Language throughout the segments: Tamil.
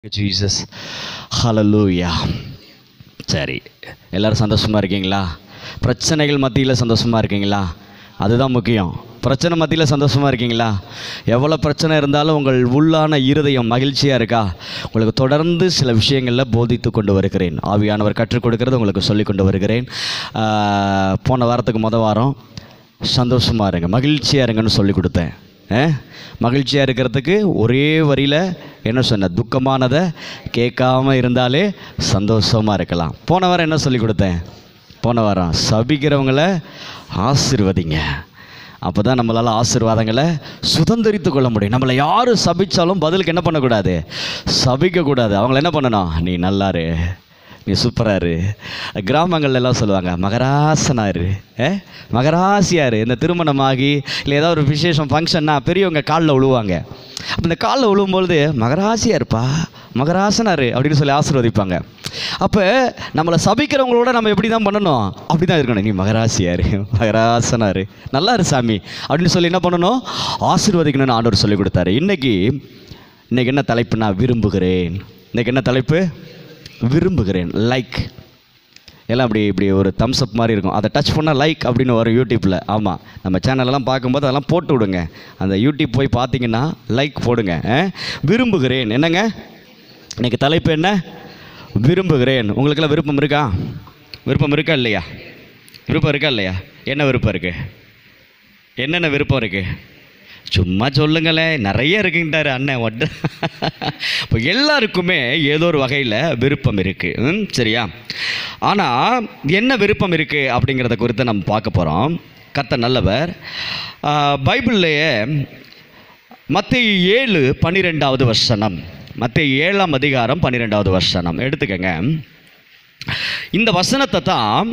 ஜீசஸ் ஹல்லேலூயா. சரி, எல்லோரும் சந்தோஷமாக இருக்கீங்களா? பிரச்சனைகள் மத்தியில் சந்தோஷமாக இருக்கீங்களா? அதுதான் முக்கியம். பிரச்சனை மத்தியில் சந்தோஷமாக இருக்கீங்களா? எவ்வளோ பிரச்சனை இருந்தாலும் உங்கள் உள்ளான இருதயம் மகிழ்ச்சியாக இருக்கா? உங்களுக்கு தொடர்ந்து சில விஷயங்களில் போதித்து கொண்டு வருகிறேன். ஆவியானவர் கற்றுக் கொடுக்கறது உங்களுக்கு சொல்லி கொண்டு வருகிறேன். போன வாரத்துக்கு வாரம் சந்தோஷமாக இருங்க, மகிழ்ச்சியாக இருங்கன்னு சொல்லி கொடுத்தேன். மகிழ்ச்சியாக இருக்கிறதுக்கு ஒரே வரியில் என்ன சொன்ன, துக்கமானதை கேட்காம இருந்தாலே சந்தோஷமாக இருக்கலாம். போன வாரம் என்ன சொல்லி கொடுத்தேன்? போன வாரம் சபிக்கிறவங்கள ஆசீர்வதிங்க, அப்போ தான் நம்மளால் ஆசீர்வாதங்களை சுதந்திரித்து கொள்ள முடியும். நம்மளை யார் சபித்தாலும் பதிலுக்கு என்ன பண்ணக்கூடாது? சபிக்கக்கூடாது. அவங்கள என்ன பண்ணணும்? நீ நல்லாரு, நீ சூப்பராரு. கிராமங்கள்லாம் சொல்லுவாங்க மகராசனாரு, மகராசியாரு. இந்த திருமணமாகி இல்லை ஏதாவது ஒரு விசேஷம் ஃபங்க்ஷன்னா பெரியவங்க காலில் விழுவாங்க. அப்போ இந்த காலில் விழுவும்பொழுது மகராசியாக இருப்பா, மகராசனாரு அப்படின்னு சொல்லி ஆசீர்வதிப்பாங்க. அப்போ நம்மளை சபிக்கிறவங்களோட நம்ம எப்படி தான் பண்ணணும்? அப்படி தான் இருக்கணும். நீ மகராசியாரு, மகராசனாரு, நல்லா இரு சாமி அப்படின்னு சொல்லி என்ன பண்ணணும்? ஆசீர்வதிக்கணும்னு ஆண்டவர் சொல்லி கொடுத்தாரு. இன்றைக்கி என்ன தலைப்பு? நான் விரும்புகிறேன். இன்றைக்கி என்ன தலைப்பு? விரும்புகிறேன். லைக் எல்லாம் இப்படி ஒரு தம்ஸ் அப் மாதிரி இருக்கும். அதை டச் பண்ணால் லைக் அப்படின்னு வரும் யூடியூப்பில். ஆமாம், நம்ம சேனலெல்லாம் பார்க்கும்போது அதெல்லாம் போட்டு விடுங்க. அந்த யூடியூப் போய் பார்த்தீங்கன்னா லைக் போடுங்க. விரும்புகிறேன். என்னங்க இன்றைக்கி தலைப்பு? என்ன? விரும்புகிறேன். உங்களுக்கெல்லாம் விருப்பம் இருக்கா? விருப்பம் இருக்கா இல்லையா? விருப்பம் இருக்கா இல்லையா? என்ன விருப்பம் இருக்குது? என்னென்ன விருப்பம் இருக்குது? சும்மா சொல்லுங்களேன். நிறைய இருக்குங்கிட்டாரு அண்ணன் ஒட்டு. இப்போ எல்லாருக்குமே ஏதோ ஒரு வகையில் விருப்பம் இருக்குது, சரியா? ஆனால் என்ன விருப்பம் இருக்குது அப்படிங்கிறத குறித்து நம்ம பார்க்க போகிறோம். கர்த்தர் நல்லவர். பைபிள்லேயே மத்தேயு 7:12 வசனம், மத்தேயு 7ஆம் அதிகாரம் 12வது வசனம் எடுத்துக்கங்க. இந்த வசனத்தை தான்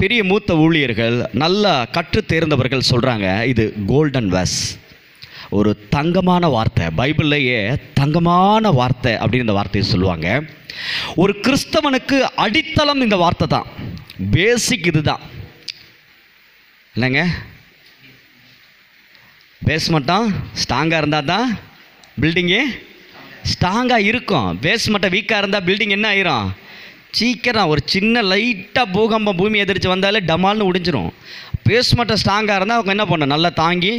பெரிய மூத்த ஊழியர்கள், நல்லா கற்று தேர்ந்தவர்கள் சொல்கிறாங்க, இது கோல்டன் வேர்ஸ், ஒரு தங்கமான வார்த்தை. பைபிள்லேயே தங்கமான வார்த்தை அப்படின்னு இந்த வார்த்தையை சொல்லுவாங்க. ஒரு கிறிஸ்தவனுக்கு அடித்தளம் இந்த வார்த்தை தான், பேசிக் இது தான். இல்லைங்க, பேஸ்மெண்ட்டும் ஸ்ட்ராங்காக இருந்தால் தான் பில்டிங்கு ஸ்ட்ராங்காக இருக்கும். பேஸ்மெண்ட்டை வீக்காக இருந்தால் பில்டிங் என்ன ஆயிரும்? சீக்கிரம் ஒரு சின்ன லைட்டாக பூகம்பம் பூமி எதிர்த்து வந்தாலே டமால்னு உடைஞ்சிரும். பேஸ்மெண்ட்டை ஸ்ட்ராங்காக இருந்தால் அவங்க என்ன பண்ணணும்? நல்லா தாங்கி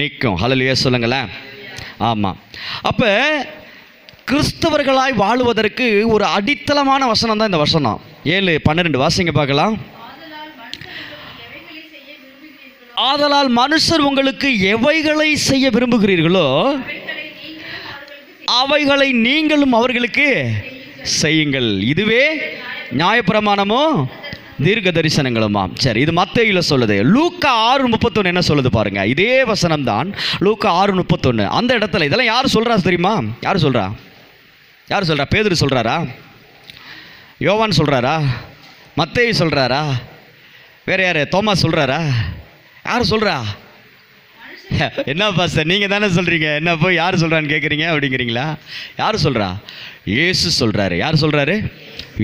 நிற்கும். ஹல்லேலூயா சொல்லுங்களேன். ஆமாம். அப்போ கிறிஸ்தவர்களாய் வாழுவதற்கு ஒரு அடித்தளமான வசனம் தான் இந்த வசனம். 7:12 வாசிங்க பார்க்கலாம். ஆதலால் மனுஷர் உங்களுக்கு எவைகளை செய்ய விரும்புகிறீர்களோ அவைகளை நீங்களும் அவர்களுக்கு செய்யுங்கள், இதுவே நியாயப்பிரமாணமோ தீர்க்க தரிசனங்களுமாம். சரி, இது மத்தேயுல சொல்லுது. லூக்கா 6:31 என்ன சொல்லுது பாருங்க. இதே வசனம் தான் லூக்கா 6:31. அந்த இடத்துல இதெல்லாம் யார் சொல்றா தெரியுமா? யார் சொல்றா? யார் சொல்றா? பேதுரு சொல்றாரா? யோவான் சொல்றாரா? மத்தேயு சொல்றாரா? வேற யாரு? தோமா சொல்றாரா? யார் சொல்றா? என்ன பாஸ்டர் நீங்கள் தானே சொல்கிறீங்க, என்ன போய் யார் சொல்கிறான்னு கேட்குறீங்க அப்படிங்கிறீங்களா? யார் சொல்கிறா? இயேசு சொல்கிறாரு. யார் சொல்கிறாரு?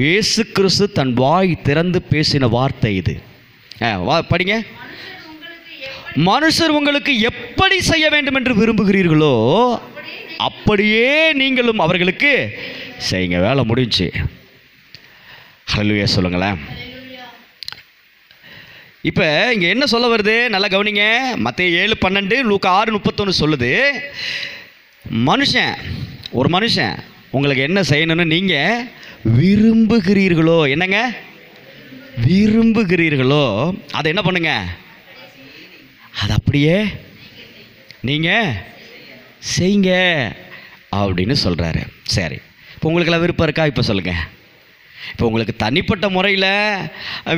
இயேசு கிறிஸ்து தன் வாய் திறந்து பேசின வார்த்தை இது. படிங்க. மனுஷர் உங்களுக்கு எப்படி செய்ய வேண்டும் என்று விரும்புகிறீர்களோ அப்படியே நீங்களும் அவர்களுக்கு செய்யுங்க. வேலை முடிஞ்சு. ஹல்லேலூயா சொல்லுங்களேன். இப்போ இங்கே என்ன சொல்ல வருது? நல்லா கவனிங்க. மத்தேயு 7:12 லூக்கா 6:31 சொல்லுது. ஒரு மனுஷன் உங்களுக்கு என்ன செய்யணும்னு நீங்கள் விரும்புகிறீர்களோ, என்னங்க விரும்புகிறீர்களோ அதை என்ன பண்ணுங்க? அதை அப்படியே நீங்கள் செய்யுங்க அப்படின்னு சொல்கிறாரு. சரி, இப்போ உங்களுக்கெல்லாம் விருப்பம் இருக்கா? இப்போ சொல்லுங்கள். இப்போ உங்களுக்கு தனிப்பட்ட முறையில்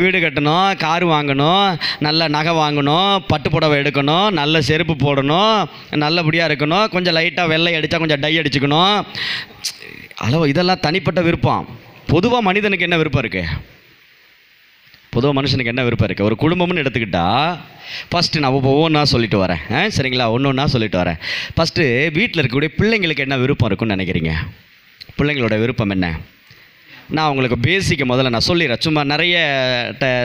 வீடு கட்டணும், கார் வாங்கணும், நல்ல நகை வாங்கணும், பட்டு புடவை எடுக்கணும், நல்ல செருப்பு போடணும், நல்லபடியாக இருக்கணும், கொஞ்சம் லைட்டாக வெள்ளை அடித்தா கொஞ்சம் டை அடிச்சுக்கணும், அளவு, இதெல்லாம் தனிப்பட்ட விருப்பம். பொதுவாக மனிதனுக்கு என்ன விருப்பம் இருக்குது? பொதுவாக மனுஷனுக்கு என்ன விருப்பம் இருக்குது? ஒரு குடும்பம்னு எடுத்துக்கிட்டால் ஃபஸ்ட்டு நான் ஒவ்வொன்றா சொல்லிட்டு வரேன், சரிங்களா? ஒன்றா சொல்லிட்டு வரேன். ஃபஸ்ட்டு வீட்டில் இருக்கக்கூடிய பிள்ளைங்களுக்கு என்ன விருப்பம் இருக்குன்னு நினைக்கிறீங்க? பிள்ளைங்களோட விருப்பம் என்ன? நான் உங்களுக்கு பேசிக்க முதல்ல நான் சொல்லிடுறேன். சும்மா நிறைய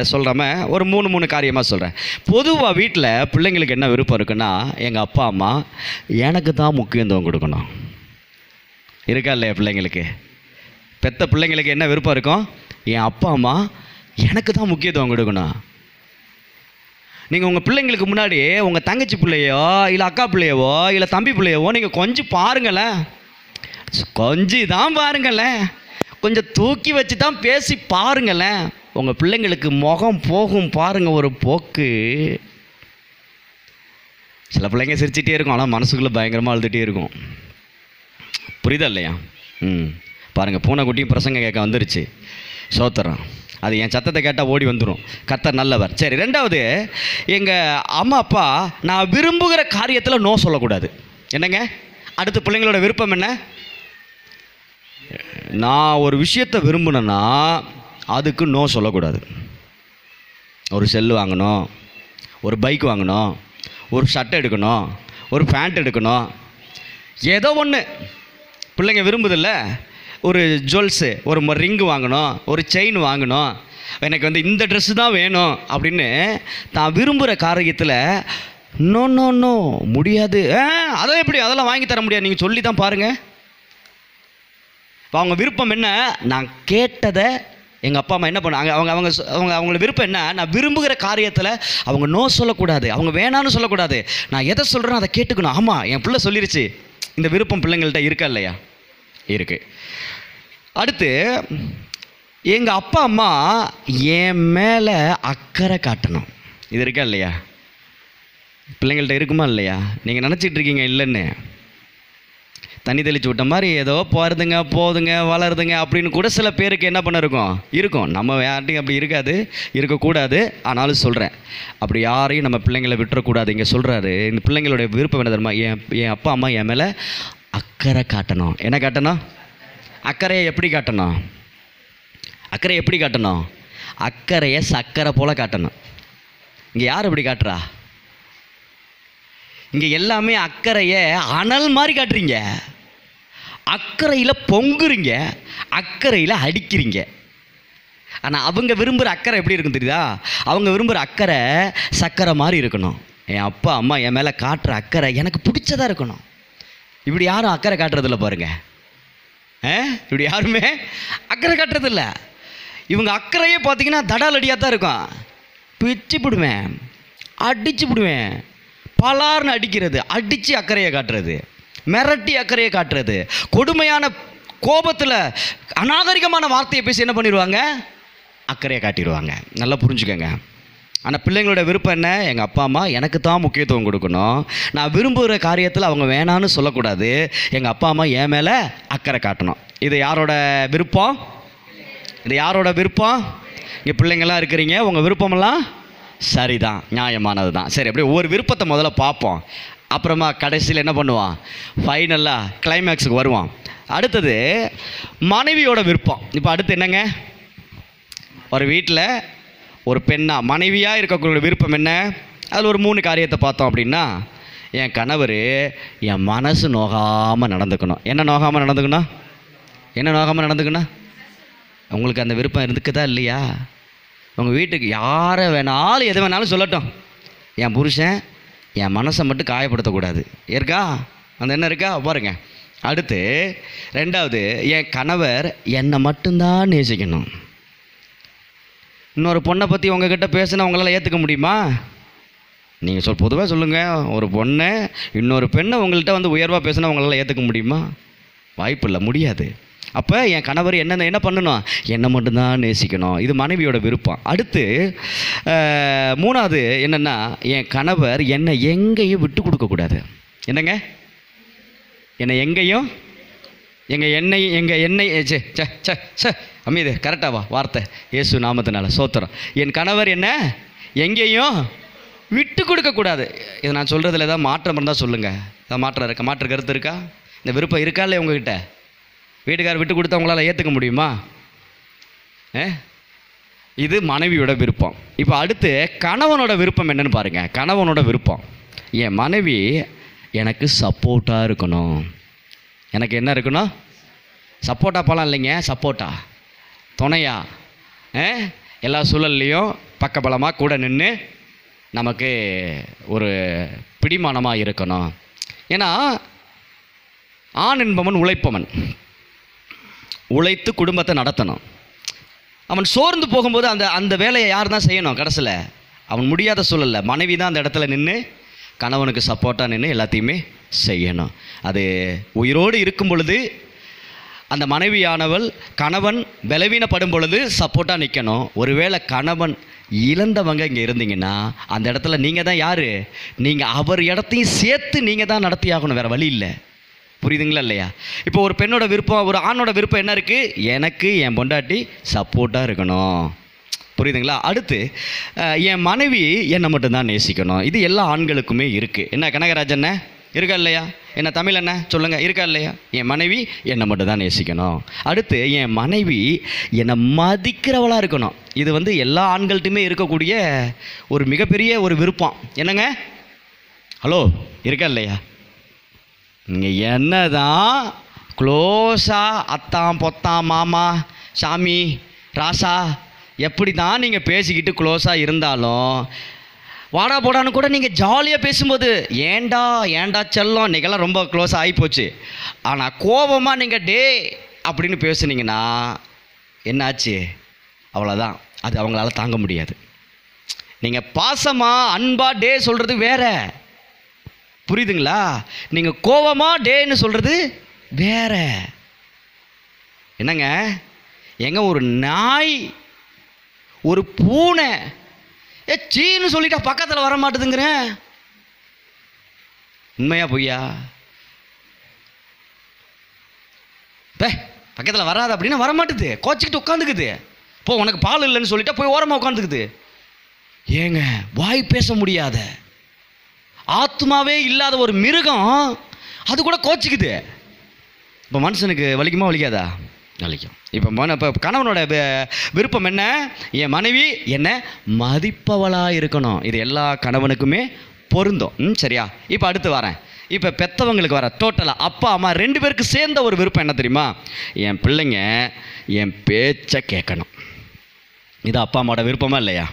சொல்கிறாம ஒரு 3 காரியமாக சொல்கிறேன். பொதுவாக வீட்டில் பிள்ளைங்களுக்கு என்ன விருப்பம் இருக்குன்னா, எங்கள் அப்பா அம்மா எனக்கு தான் முக்கியத்துவம் கொடுக்கணும். இருக்கா இல்லையா? பிள்ளைங்களுக்கு, பெத்த பிள்ளைங்களுக்கு என்ன விருப்பம் இருக்கும்? என் அப்பா அம்மா எனக்கு தான் முக்கியத்துவம் கொடுக்கணும். நீங்கள் உங்கள் பிள்ளைங்களுக்கு முன்னாடி உங்கள் தங்கச்சி பிள்ளையோ இல்லை அக்கா பிள்ளையவோ இல்லை தம்பி பிள்ளையவோ நீங்கள் கொஞ்சம் பாருங்களேன், கொஞ்சம் தான் பாருங்களேன், கொஞ்சம் தூக்கி வச்சு தான் பேசி பாருங்களேன். உங்கள் பிள்ளைங்களுக்கு முகம் போகும் பாருங்கள் ஒரு போக்கு. சில பிள்ளைங்க சிரிச்சிட்டே இருக்கும், ஆனால் மனசுக்குள்ளே பயங்கரமாக அழுதுகிட்டே இருக்கும். புரியுதா இல்லையா? பாருங்கள், பூனைக்குட்டியும் பிரசங்க கேட்க வந்துருச்சு. சோத்திரம். அது என் சத்தத்தை கேட்டால் ஓடி வந்துடும். கர்த்தர் நல்லவர். சரி, ரெண்டாவது, எங்கள் அம்மா அப்பா நான் விரும்புகிற காரியத்தில் நோ சொல்லக்கூடாது. என்னங்க? அடுத்து பிள்ளைங்களோட விருப்பம் என்ன? நான் ஒரு விஷயத்தை விரும்பினேன்னா அதுக்கு நோ சொல்லக்கூடாது. ஒரு செல்லு வாங்கணும், ஒரு பைக் வாங்கணும், ஒரு ஷர்ட் எடுக்கணும், ஒரு பேண்ட் எடுக்கணும், ஏதோ ஒன்று பிள்ளைங்க விரும்புதில்ல. ஒரு ஜுவல்ஸு, ஒரு ரிங்கு வாங்கணும், ஒரு செயின் வாங்கணும், எனக்கு வந்து இந்த ட்ரெஸ்ஸு தான் வேணும் அப்படின்னு தான் விரும்புகிற காரியத்தில் நோ நோ நோ முடியாது. அதை எப்படி, அதெல்லாம் வாங்கி தர முடியாது, நீங்கள் சொல்லி தான் பாருங்கள். இப்போ அவங்க விருப்பம் என்ன? நான் கேட்டதை எங்கள் அப்பா அம்மா என்ன பண்ணாங்க, அவங்களோட விருப்பம் என்ன? நான் விரும்புகிற காரியத்தில் அவங்க நோ சொல்லக்கூடாது, அவங்க வேணான்னு சொல்லக்கூடாது. நான் எதை சொல்கிறேன்னு அதை கேட்டுக்கணும். ஆமாம், என் பிள்ளை சொல்லிருச்சு. இந்த விருப்பம் பிள்ளைங்கள்ட்ட இருக்கா இல்லையா? இருக்குது. அடுத்து, எங்கள் அப்பா அம்மா என் மேலே அக்கறை காட்டணும். இது இருக்கா இல்லையா? பிள்ளைங்கள்ட்ட இருக்குமா இல்லையா? நீங்கள் நினச்சிட்டு இருக்கீங்க இல்லைன்னு, தண்ணி தெளிச்சு விட்ட மாதிரி ஏதோ போகிறதுங்க போகுதுங்க வளருதுங்க அப்படின்னு கூட சில பேருக்கு என்ன பண்ண இருக்கும். நம்ம யார்ட்டையும் அப்படி இருக்காது, இருக்கக்கூடாது. ஆனாலும் சொல்கிறேன், அப்படி யாரையும் நம்ம பிள்ளைங்களை விட்டுறக்கூடாது. இங்கே சொல்கிறாரு, இந்த பிள்ளைங்களுடைய விருப்பம் என்ன தெரியுமா? என் அப்பா அம்மா என் மேலே அக்கறை காட்டணும். என்ன காட்டணும்? அக்கறையை எப்படி காட்டணும்? அக்கறையை சக்கரை போல் காட்டணும். இங்கே யார் எப்படி காட்டுறா? இங்கே எல்லாமே அக்கறையை அனல் மாதிரி காட்டுறீங்க, அக்கறையில் பொங்குறீங்க, அக்கறையில் அடிக்கிறீங்க. ஆனால் அவங்க விரும்புகிற அக்கறை எப்படி இருக்கும் தெரியுதா? அவங்க விரும்புகிற அக்கறை சக்கரை மாதிரி இருக்கணும். என் அப்பா அம்மா என் மேலே காட்டுற அக்கறை எனக்கு பிடிச்சதாக இருக்கணும். இப்படி யாரும் அக்கறை காட்டுறதில்ல பாருங்க. இப்படி யாருமே அக்கறை காட்டுறதில்ல. இவங்க அக்கறையே பார்த்தீங்கன்னா தடாலடியாக தான் இருக்கும். பிச்சு பிடுவேன், அடிச்சு பிடுவேன், பலார்னு அடிக்கிறது, அடித்து அக்கறையை காட்டுறது, மிரட்டி அக்கறையை காட்டுறது, கொடுமையான கோபத்தில் அநாகரிகமான வார்த்தையை பேசி என்ன பண்ணிடுவாங்க? அக்கறையை காட்டிடுவாங்க. நல்லா புரிஞ்சுக்கங்க. ஆனால் பிள்ளைங்களோட விருப்பம் என்ன? எங்கள் அப்பா அம்மா எனக்கு தான் முக்கியத்துவம் கொடுக்கணும், நான் விரும்புகிற காரியத்தில் அவங்க வேணான்னு சொல்லக்கூடாது, எங்கள் அப்பா அம்மா என் மேலே அக்கறை காட்டணும். இது யாரோட விருப்பம்? இங்கே பிள்ளைங்கள்லாம் இருக்கிறீங்க, உங்கள் விருப்பமெல்லாம் சரிதான், நியாயமானது தான். சரி, அப்படியே ஒவ்வொரு விருப்பத்தை முதல்ல பார்ப்போம், அப்புறமா கடைசியில் என்ன பண்ணுவான்? ஃபைனலாக கிளைமேக்ஸுக்கு வருவான். அடுத்தது மனைவியோட விருப்பம். இப்போ அடுத்து என்னங்க? ஒரு வீட்டில் ஒரு பெண்ணா மனைவியாக இருக்கக்கூடிய விருப்பம் என்ன? அதில் ஒரு 3 காரியத்தை பார்த்தோம் அப்படின்னா, என் கணவர் என் மனசு நோகாமல் நடந்துக்கணும். என்ன நோகாமல் நடந்துக்கணும்? உங்களுக்கு அந்த விருப்பம் இருக்குதா இல்லையா? உங்கள் வீட்டுக்கு யாரை வேணாலும் எது வேணாலும் சொல்லட்டும், என் புருஷன் என் மனசை மட்டும் காயப்படுத்தக்கூடாது. இருக்கா? அந்த என்ன இருக்கா பாருங்க. அடுத்து ரெண்டாவது, என் கணவர் என்னை மட்டும்தான் நேசிக்கணும். இன்னொரு பொண்ணை பற்றி உங்ககிட்ட பேசினா உங்களால் ஏற்றுக்க முடியுமா? நீங்கள் பொதுவாக சொல்லுங்கள், ஒரு பொண்ணை இன்னொரு பெண்ணை உங்கள்கிட்ட வந்து உயர்வாக பேசினா உங்களால் ஏற்றுக்க முடியுமா? வாய்ப்பு இல்லை, முடியாது. அப்போ என் கணவர் என்ன பண்ணணும்? என்னை மட்டும்தான் நேசிக்கணும். இது மனைவியோட விருப்பம். அடுத்து 3வது என்னென்னா, என் கணவர் என்னை எங்கேயும் விட்டு கொடுக்கக்கூடாது. என்னங்க? என்னை எங்கேயும் அம்மீது கரெக்டாவா வார்த்தை? இயேசு நாமத்தினால சோத்திரம். என் கணவர் என்ன எங்கேயும் விட்டு கொடுக்கக்கூடாது. இதை நான் சொல்கிறதுல ஏதாவது மாற்றம் இருந்தால் சொல்லுங்கள். ஏதாவது மாற்று கருத்து இருக்கா? இந்த விருப்பம் இருக்கா இல்லையா உங்ககிட்ட? வீட்டுக்காரர் விட்டு கொடுத்தா உங்களால் ஏற்றுக்க முடியுமா? இது மனைவியோட விருப்பம். இப்போ அடுத்து கணவனோட விருப்பம் என்னன்னு பாருங்கள். கணவனோட விருப்பம், என் மனைவி எனக்கு சப்போர்ட்டாக இருக்கணும். எனக்கு என்ன இருக்கணும்? சப்போர்ட்டா பழம் இல்லைங்க, சப்போர்ட்டா துணையா, எல்லா சூழல்லையும் பக்கபலமாக கூட நின்று நமக்கு ஒரு பிடிமானமாக இருக்கணும். ஏன்னா ஆண் என்பவன் உழைப்பவன், உழைத்து குடும்பத்தை நடத்தணும். அவன் சோர்ந்து போகும்போது அந்த அந்த வேலையை யார் தான் செய்யணும்? கடைசியில் அவன் முடியாத சூழல்ல மனைவி தான் அந்த இடத்துல நின்று கணவனுக்கு சப்போர்ட்டாக நின்று எல்லாத்தையுமே செய்யணும். அது உயிரோடு இருக்கும் பொழுது அந்த மனைவியானவள் கணவன் பலவீனப்படும் பொழுது சப்போர்ட்டாக நிற்கணும். ஒருவேளை கணவன் இழந்தவங்க இங்கே இருந்தீங்கன்னா அந்த இடத்துல நீங்கள் தான் யார்? நீங்கள் அவர் இடத்தையும் சேர்த்து நீங்கள் தான் நடத்தி ஆகணும், வேறு வழி இல்லை. புரியுதுங்களா இல்லையா? இப்போ ஒரு பெண்ணோட விருப்பம், ஒரு ஆணோட விருப்பம் என்ன இருக்குது? எனக்கு என் பொண்டாட்டி சப்போர்ட்டாக இருக்கணும். புரியுதுங்களா? அடுத்து என் மனைவி என்னை மட்டும்தான் நேசிக்கணும். இது எல்லா ஆண்களுக்குமே இருக்குது. என்ன கனகராஜன் இருக்கா இல்லையா? என்ன தமிழ் என்ன சொல்லுங்கள், இருக்கா இல்லையா? என் மனைவி என்னை மட்டும் தான் நேசிக்கணும். அடுத்து என் மனைவி என்னை மதிக்கிறவளாக இருக்கணும். இது எல்லா ஆண்கள்ட்டுமே இருக்கக்கூடிய ஒரு மிகப்பெரிய ஒரு விருப்பம். என்னங்க, ஹலோ, இருக்கா இல்லையா? நீங்கள் என்ன தான் க்ளோஸாக அத்தான் பொத்தான் மாமா சாமி ராசா எப்படி தான் நீங்கள் பேசிக்கிட்டு க்ளோஸாக இருந்தாலும் வாடா போடான்னு கூட நீங்கள் ஜாலியாக பேசும்போது ஏண்டா ஏண்டா செல்லம் இன்றைக்கெல்லாம் ரொம்ப க்ளோஸாக ஆகிப்போச்சு. ஆனால் கோபமாக நீங்கள் டே அப்படின்னு பேசுனீங்கன்னா என்னாச்சு? அவ்வளோதான், அது அவங்களால தாங்க முடியாது. நீங்கள் பாசமாக அன்பாக டே சொல்கிறது வேற, புரியுதுங்களா? நீங்கள் கோபமாக டேன்னு சொல்கிறது வேற. என்னங்க எங்க ஒரு நாய் ஒரு பூனை சீன்னு சொல்லிட்டா பக்கத்தில் வர மாட்டுதுங்கிறேன். உண்மையா பொய்யா? பக்கத்தில் வராது அப்படின்னா வரமாட்டுது, கோச்சிக்கிட்டு உட்காந்துக்குது. போ உனக்கு பால் இல்லைன்னு சொல்லிட்டா போய் ஓரமாக உட்காந்துக்குது. ஏங்க வாய் பேச முடியாத ஆத்மாவே இல்லாத ஒரு மிருகம் அது கூட கோச்சிக்குது. இப்போ மனுஷனுக்கு வலிக்குமா வலிக்காதா? வலிக்கும். இப்போ கணவனோட விருப்பம் என்ன? என் மனைவி என்ன மதிப்பவளாக இருக்கணும். இது எல்லா கணவனுக்குமே பொருந்தும். சரியா? இப்போ அடுத்து வரேன். இப்போ பெற்றவங்களுக்கு வர டோட்டலாக அப்பா அம்மா 2 பேருக்கு சேர்ந்த ஒரு விருப்பம் என்ன தெரியுமா? என் பிள்ளைங்க என் பேச்சை கேட்கணும். இது அப்பா அம்மாவோட விருப்பமா இல்லையா?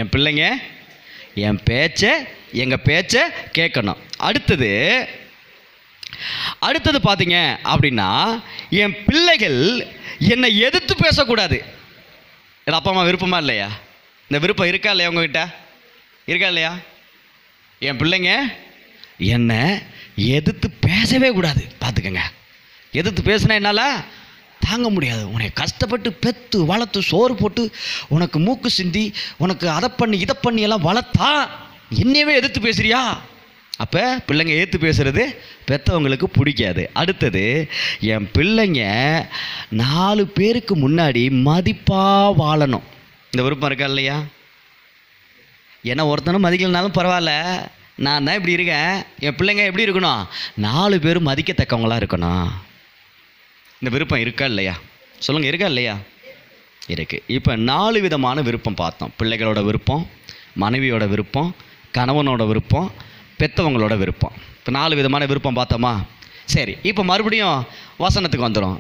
என் பிள்ளைங்க என் பேச்சை எங்கள் பேச்சை கேட்கணும். அடுத்தது பார்த்தீங்க அப்படின்னா என் பிள்ளைகள் என்னை எதிர்த்து பேசக்கூடாது. இது அப்பா அம்மா விருப்பமா இல்லையா? இந்த விருப்பம் இருக்கா இல்லையா உங்ககிட்ட? இருக்கா இல்லையா? என் பிள்ளைங்க என்னை எதிர்த்து பேசவே கூடாது. பார்த்துக்கங்க, எதிர்த்து பேசுனா என்னால் தாங்க முடியாது. உன்னை கஷ்டப்பட்டு பெற்று வளர்த்து சோறு போட்டு உனக்கு மூக்கு சிந்தி உனக்கு அதை பண்ணி இதை பண்ணி எல்லாம் வளர்த்தா என்னையவே எதிர்த்து பேசுறியா? அப்போ பிள்ளைங்க ஏற்று பேசுகிறது பெற்றவங்களுக்கு பிடிக்காது. அடுத்தது என் பிள்ளைங்க 4 பேருக்கு முன்னாடி மதிப்பாக வாழணும். இந்த விருப்பம் இருக்கா இல்லையா? ஏன்னா ஒருத்தனும் மதிக்கலனாலும் பரவாயில்ல, நான் தான் இப்படி இருக்கேன், என் பிள்ளைங்க எப்படி இருக்கணும்? 4 பேரும் மதிக்கத்தக்கவங்களாக இருக்கணும். இந்த விருப்பம் இருக்கா இல்லையா? சொல்லுங்கள், இருக்கா இல்லையா? இருக்குது. இப்போ 4 விதமான விருப்பம் பார்த்தோம். பிள்ளைகளோட விருப்பம், மனைவியோட விருப்பம், கணவனோட விருப்பம், பெற்றவங்களோட விருப்பம். இப்போ 4 விதமான விருப்பம் பார்த்தோமா? சரி, இப்போ மறுபடியும் வசனத்துக்கு வந்துடும்.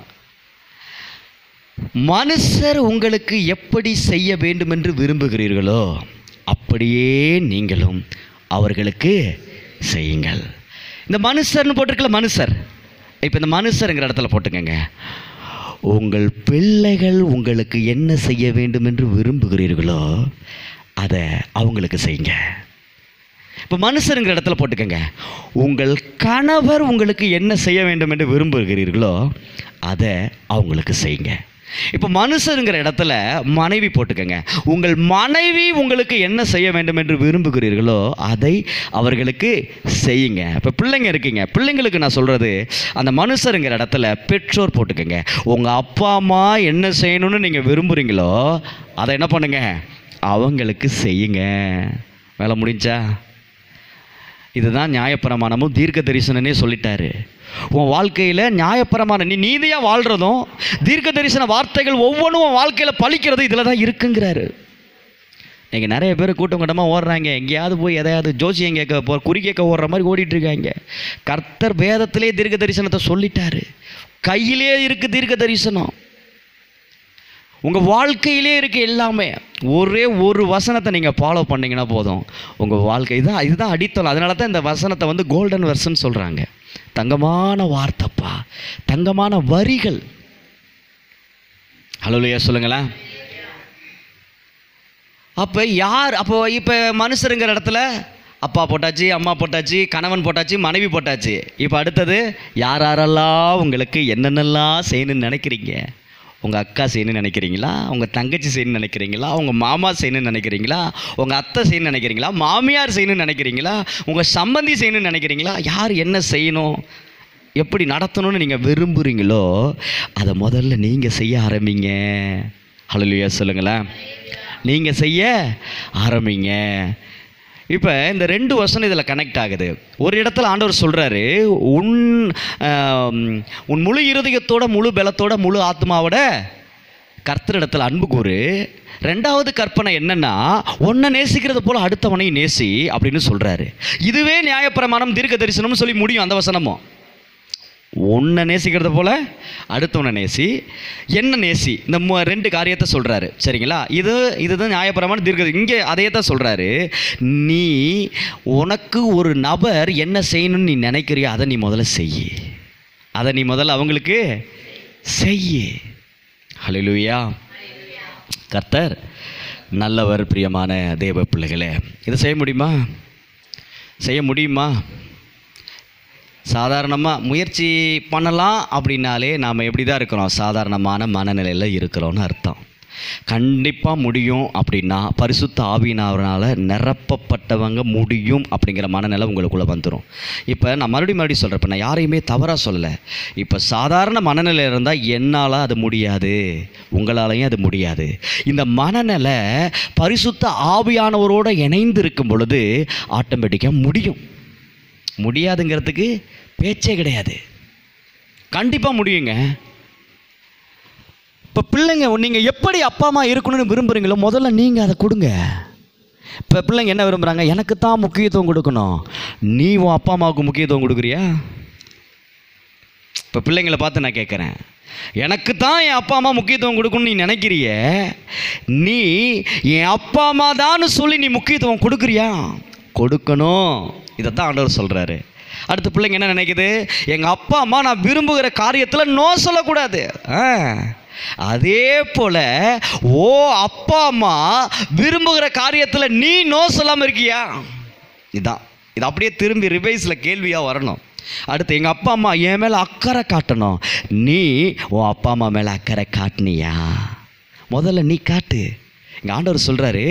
மனுஷர் உங்களுக்கு எப்படி செய்ய வேண்டும் என்று விரும்புகிறீர்களோ அப்படியே நீங்களும் அவர்களுக்கு செய்யுங்கள். இந்த மனுஷர்னு போட்டிருக்கல, மனுஷர். இப்போ இந்த மனுஷருங்கிற இடத்துல போட்டுக்கங்க. உங்கள் பிள்ளைகள் உங்களுக்கு என்ன செய்ய வேண்டும் என்று விரும்புகிறீர்களோ அதை அவங்களுக்கு செய்யுங்க. இப்போ மனுஷருங்கிற இடத்துல போட்டுக்கங்க. உங்கள் கணவர் உங்களுக்கு என்ன செய்ய வேண்டும் என்று விரும்புகிறீர்களோ அதை அவங்களுக்கு செய்யுங்க. இப்போ மனுஷருங்கிற இடத்துல மனைவி போட்டுக்கங்க. உங்கள் மனைவி உங்களுக்கு என்ன செய்ய வேண்டும் என்று விரும்புகிறீர்களோ அதை அவர்களுக்கு செய்யுங்க. இப்போ பிள்ளைங்க இருக்கீங்க, பிள்ளைங்களுக்கு நான் சொல்கிறது அந்த மனுஷருங்கிற இடத்துல பெற்றோர் போட்டுக்கங்க. உங்கள் அப்பா அம்மா என்ன செய்யணும்னு நீங்கள் விரும்புகிறீங்களோ அதை என்ன பண்ணுங்க? அவங்களுக்கு செய்யுங்க. வேலை முடிஞ்சா? இதுதான் நியாயப்பிரமாணமும் தீர்க்க தரிசனனே சொல்லிட்டாரு. உன் வாழ்க்கையில் நியாயப்பிரமாணம் நீ நீதியாக வாழ்கிறதும் தீர்க்க தரிசன வார்த்தைகள் ஒவ்வொன்றும் உன் வாழ்க்கையில் பழிக்கிறது இதில் தான் இருக்குங்கிறாரு. நீங்கள் நிறைய பேர் கூட்டம் கூட்டமாக ஓடுறாங்க, எங்கேயாவது போய் எதையாவது ஜோசியம் கேட்க குறி கேட்க ஓடுற மாதிரி ஓடிட்டுருக்காங்க. கர்த்தர் வேதத்திலே தீர்க்க தரிசனத்தை சொல்லிட்டாரு. கையிலே இருக்குது தீர்க்க தரிசனம், உங்கள் வாழ்க்கையிலே இருக்குது எல்லாமே. ஒரே ஒரு வசனத்தை நீங்கள் ஃபாலோ பண்ணிங்கன்னா போதும், உங்கள் வாழ்க்கை இதுதான் அடித்தளம். அதனால தான் இந்த வசனத்தை கோல்டன் வெர்ஸ்ன்னு சொல்கிறாங்க. தங்கமான வார்த்தைப்பா, தங்கமான வரிகள். ஹல்லேலூயா சொல்லுங்களேன். அப்போ இப்போ மனுஷருங்கிற இடத்துல அப்பா போட்டாச்சு, அம்மா போட்டாச்சு, கணவன் போட்டாச்சு, மனைவி போட்டாச்சு. இப்போ அடுத்தது யார் யாரெல்லாம் உங்களுக்கு என்னென்னலாம் செய்யணும்னு நினைக்கிறீங்க? உங்கள் அக்கா செய்யணும்னு நினைக்கிறீங்களா? உங்கள் தங்கச்சி செய்யணும்னு நினைக்கிறீங்களா? உங்கள் மாமா செய்யணும்னு நினைக்கிறீங்களா? உங்கள் அத்தை செய்யணும்னு நினைக்கிறீங்களா? மாமியார் செய்யணும்னு நினைக்கிறீங்களா? உங்கள் சம்பந்தி செய்யணும்னு நினைக்கிறீங்களா? யார் என்ன செய்யணும், எப்படி நடத்தணும்னு நீங்கள் விரும்புகிறீங்களோ அதை முதல்ல நீங்கள் செய்ய ஆரம்பிங்க. ஹல்லேலூயா சொல்லுங்களேன். நீங்கள் செய்ய ஆரம்பிங்க. இப்போ இந்த 2 வசனம் இதில் கனெக்ட் ஆகுது. ஒரு இடத்துல ஆண்டவர் சொல்கிறாரு, உன் முழு இருதயத்தோட, முழு பலத்தோட, முழு ஆத்மாவோட கர்த்தரிடத்தில் அன்பு கூறு. 2வது கற்பனை என்னன்னா, உன்னை நேசிக்கிறது போல அடுத்தவனையும் நேசி அப்படின்னு சொல்கிறாரு. இதுவே நியாயப்பிரமாணம், தீர்க்க தரிசனம்னு சொல்லி முடியும் அந்த வசனமும். உன்னை நேசிக்கிறத போல அடுத்தவனை நேசி, என்ன நேசி, இந்த 2 காரியத்தை சொல்கிறாரு. சரிங்களா? இதுதான் நியாயப்பிரமாணம், தீர்க்க. இங்கே அதே தான் சொல்கிறாரு. நீ உனக்கு ஒரு நபர் என்ன செய்யணும்னு நீ நினைக்கிறியோ அதை நீ முதல்ல செய். அதை நீ முதல்ல அவங்களுக்கு செய். ஹல்லேலூயா. கர்த்தர் நல்லவர். பிரியமான தேவ பிள்ளைகளே, இதை செய்ய முடியுமா? செய்ய முடியுமா? சாதாரணமாக முயற்சி பண்ணலாம் அப்படின்னாலே நாம் எப்படி தான் இருக்கிறோம்? சாதாரணமான மனநிலையில் இருக்கிறோன்னு அர்த்தம். கண்டிப்பாக முடியும் அப்படின்னா பரிசுத்த ஆவியினால நிரப்பப்பட்டவங்க முடியும் அப்படிங்கிற மனநிலை உங்களுக்குள்ளே வந்துடும். இப்போ நான் மறுபடியும் சொல்கிறேன், இப்போ நான் யாரையுமே தவறாக சொல்லலை. இப்போ சாதாரண மனநிலை இருந்தால் என்னால் அது முடியாது, உங்களாலையும் அது முடியாது. இந்த மனநிலை பரிசுத்த ஆவியானவரோடு இணைந்து இருக்கும் பொழுது ஆட்டோமேட்டிக்காக முடியும். முடியாதுங்கிறதுக்கு பேச்சே கிடையாது. கண்டிப்பாக முடியுங்க. இப்போ பிள்ளைங்க, நீங்கள் எப்படி அப்பா அம்மா இருக்கணும்னு விரும்புகிறீங்களோ முதல்ல நீங்கள் அதை கொடுங்க. இப்போ பிள்ளைங்க என்ன விரும்புகிறாங்க? எனக்கு தான் முக்கியத்துவம் கொடுக்கணும். நீ உன் அப்பா அம்மாவுக்கு முக்கியத்துவம் கொடுக்குறியா? இப்போ பிள்ளைங்களை பார்த்து நான் கேட்குறேன், எனக்கு தான் என் அப்பா அம்மா முக்கியத்துவம் கொடுக்கணும்னு நீ நினைக்கிறிய, நீ என் அப்பா அம்மா தான் சொல்லி நீ முக்கியத்துவம் கொடுக்குறியா? கொடுக்கணும். இதைத்தான் ஆண்டவர் சொல்கிறாரு. அடுத்த பிள்ளைங்க என்ன நினைக்குது? எங்கள் அப்பா அம்மா நான் விரும்புகிற காரியத்தில் நோ சொல்லக்கூடாது. அதே போல் அப்பா அம்மா விரும்புகிற காரியத்தில் நீ நோ சொல்லாமல் இருக்கியா? இது அப்படியே திரும்பி ரிவைஸில் கேள்வியாக வரணும். அடுத்து எங்கள் அப்பா அம்மா என் மேலே அக்கறை காட்டணும். நீ உன் அப்பா அம்மா மேலே அக்கறை காட்டினியா? முதல்ல நீ காட்டு. இங்கே ஆண்டவர் சொல்கிறாரு,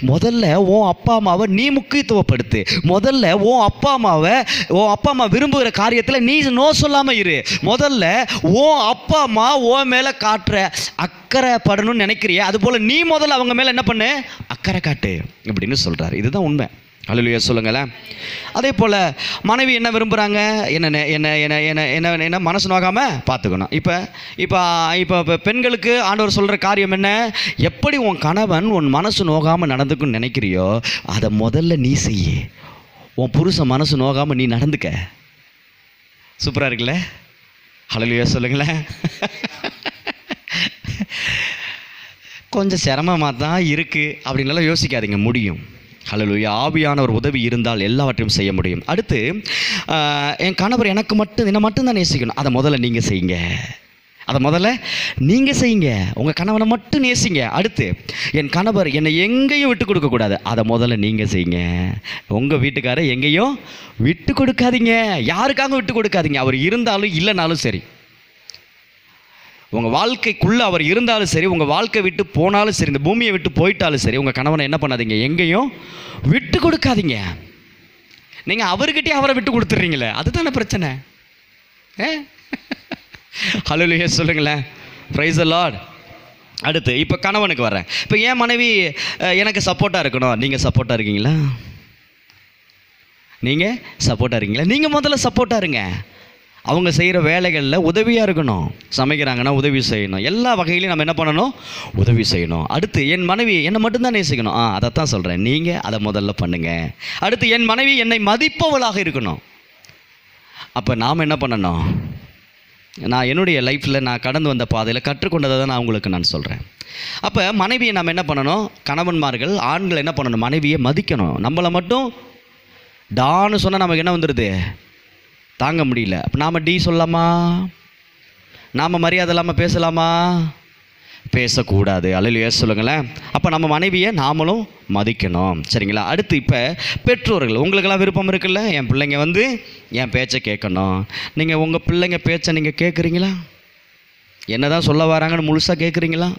முதல்ல உன் அப்பா அம்மாவை நீ முக்கியத்துவப்படுத்து. முதல்ல உன் அப்பா அம்மா விரும்புகிற காரியத்தில் நீ நோ சொல்லாமல் இரு. முதல்ல உன் அப்பா அம்மா உன் மேலே காட்டுற அக்கறை படணும்னு நினைக்கிறிய, அதுபோல் நீ முதல்ல அவங்க மேலே என்ன பண்ணு? அக்கறை காட்டு அப்படின்னு சொல்கிறாரு. இதுதான் உண்மை. ஹல்லேலூயா சொல்லுங்களேன். அதே போல் மனைவி என்ன விரும்புகிறாங்க? என்ன மனசு நோகாமல் பார்த்துக்கணும். இப்போ பெண்களுக்கு ஆண்டவர் சொல்கிற காரியம் என்ன? எப்படி உன் கணவன் உன் மனசு நோகாமல் நடந்துக்குன்னு நினைக்கிறியோ அதை முதல்ல நீ செய்ய. உன் புருஷன் மனசு நோகாமல் நீ நடந்துக்க. சூப்பராக இருக்குல்ல? ஹல்லேலூயா சொல்லுங்களேன். கொஞ்சம் சிரமமாக தான் இருக்குது அப்படின்லாம் யோசிக்காதீங்க, முடியும். ஹல்லேலூயா. ஆவியானவர் உதவி இருந்தால் எல்லாவற்றையும் செய்ய முடியும். அடுத்து, என் கணவர் என்னை மட்டும்தான் நேசிக்கணும். அதை முதல்ல நீங்கள் செய்யுங்க. உங்கள் கணவனை மட்டும் நேசிங்க. அடுத்து, என் கணவர் என்னை எங்கேயும் விட்டு கொடுக்கக்கூடாது. அதை முதல்ல நீங்கள் செய்யுங்க. உங்கள் வீட்டுக்காரரை எங்கேயும் விட்டு கொடுக்காதீங்க. யாருக்காக விட்டு கொடுக்காதீங்க. அவர் இருந்தாலும் இல்லைனாலும் சரி, உங்கள் வாழ்க்கைக்குள்ளே அவர் இருந்தாலும் சரி, உங்கள் வாழ்க்கை விட்டு போனாலும் சரி, இந்த பூமியை விட்டு போயிட்டாலும் சரி, உங்கள் கணவனை என்ன பண்ணாதீங்க? எங்கேயும் விட்டு கொடுக்காதீங்க. நீங்கள் அவர்கிட்டயே அவரை விட்டு கொடுத்துட்றீங்களே, அதுதானே பிரச்சனை. ஹல்லேலூயா சொல்லுங்களேன். Praise the Lord. அடுத்து, இப்போ கணவனுக்கு வரேன். இப்போ என் மனைவி எனக்கு சப்போர்ட்டாக இருக்கணும். நீங்கள் சப்போர்ட்டாக இருக்கீங்களா? நீங்கள் முதல்ல சப்போர்ட்டாக இருங்க. அவங்க செய்கிற வேலைகளில் உதவியாக இருக்கணும். சமைக்கிறாங்கன்னா உதவி செய்யணும். எல்லா வகையிலையும் நம்ம என்ன பண்ணணும்? உதவி செய்யணும். அடுத்து, என் மனைவி என்னை மட்டும்தான் நேசிக்கணும். அதைத்தான் சொல்கிறேன், நீங்கள் அதை முதல்ல பண்ணுங்கள். அடுத்து, என் மனைவி என்னை மதிப்பவளாக இருக்கணும். அப்போ நாம் என்ன பண்ணணும்? நான் என்னுடைய லைஃப்பில் நான் கடந்து வந்த பாதையில் கற்றுக்கொண்டதை தான் நான் உங்களுக்கு சொல்கிறேன். அப்போ மனைவியை நம்ம என்ன பண்ணணும்? கணவன்மார்கள், ஆண்கள் என்ன பண்ணணும்? மனைவியை மதிக்கணும். நம்மளை மட்டும் டான்னு சொன்னால் நமக்கு என்ன வந்துடுது? தாங்க முடியல. அப்போ நாம் டி சொல்லலாமா? நாம் மரியாதை இல்லாமல் பேசலாமா? பேசக்கூடாது. அல்லேலூயா சொல்லுங்களேன். அப்போ நம்ம மனைவியை நாமளும் மதிக்கணும். சரிங்களா? அடுத்து இப்போ பெற்றோர்கள், உங்களுக்கெல்லாம் விருப்பம் இருக்குல்ல, என் பிள்ளைங்க என் பேச்சை கேட்கணும். நீங்கள் உங்கள் பிள்ளைங்க பேச்சை நீங்கள் கேட்குறீங்களா? என்ன தான் சொல்ல வராங்கன்னு முழுசாக கேட்குறீங்களா?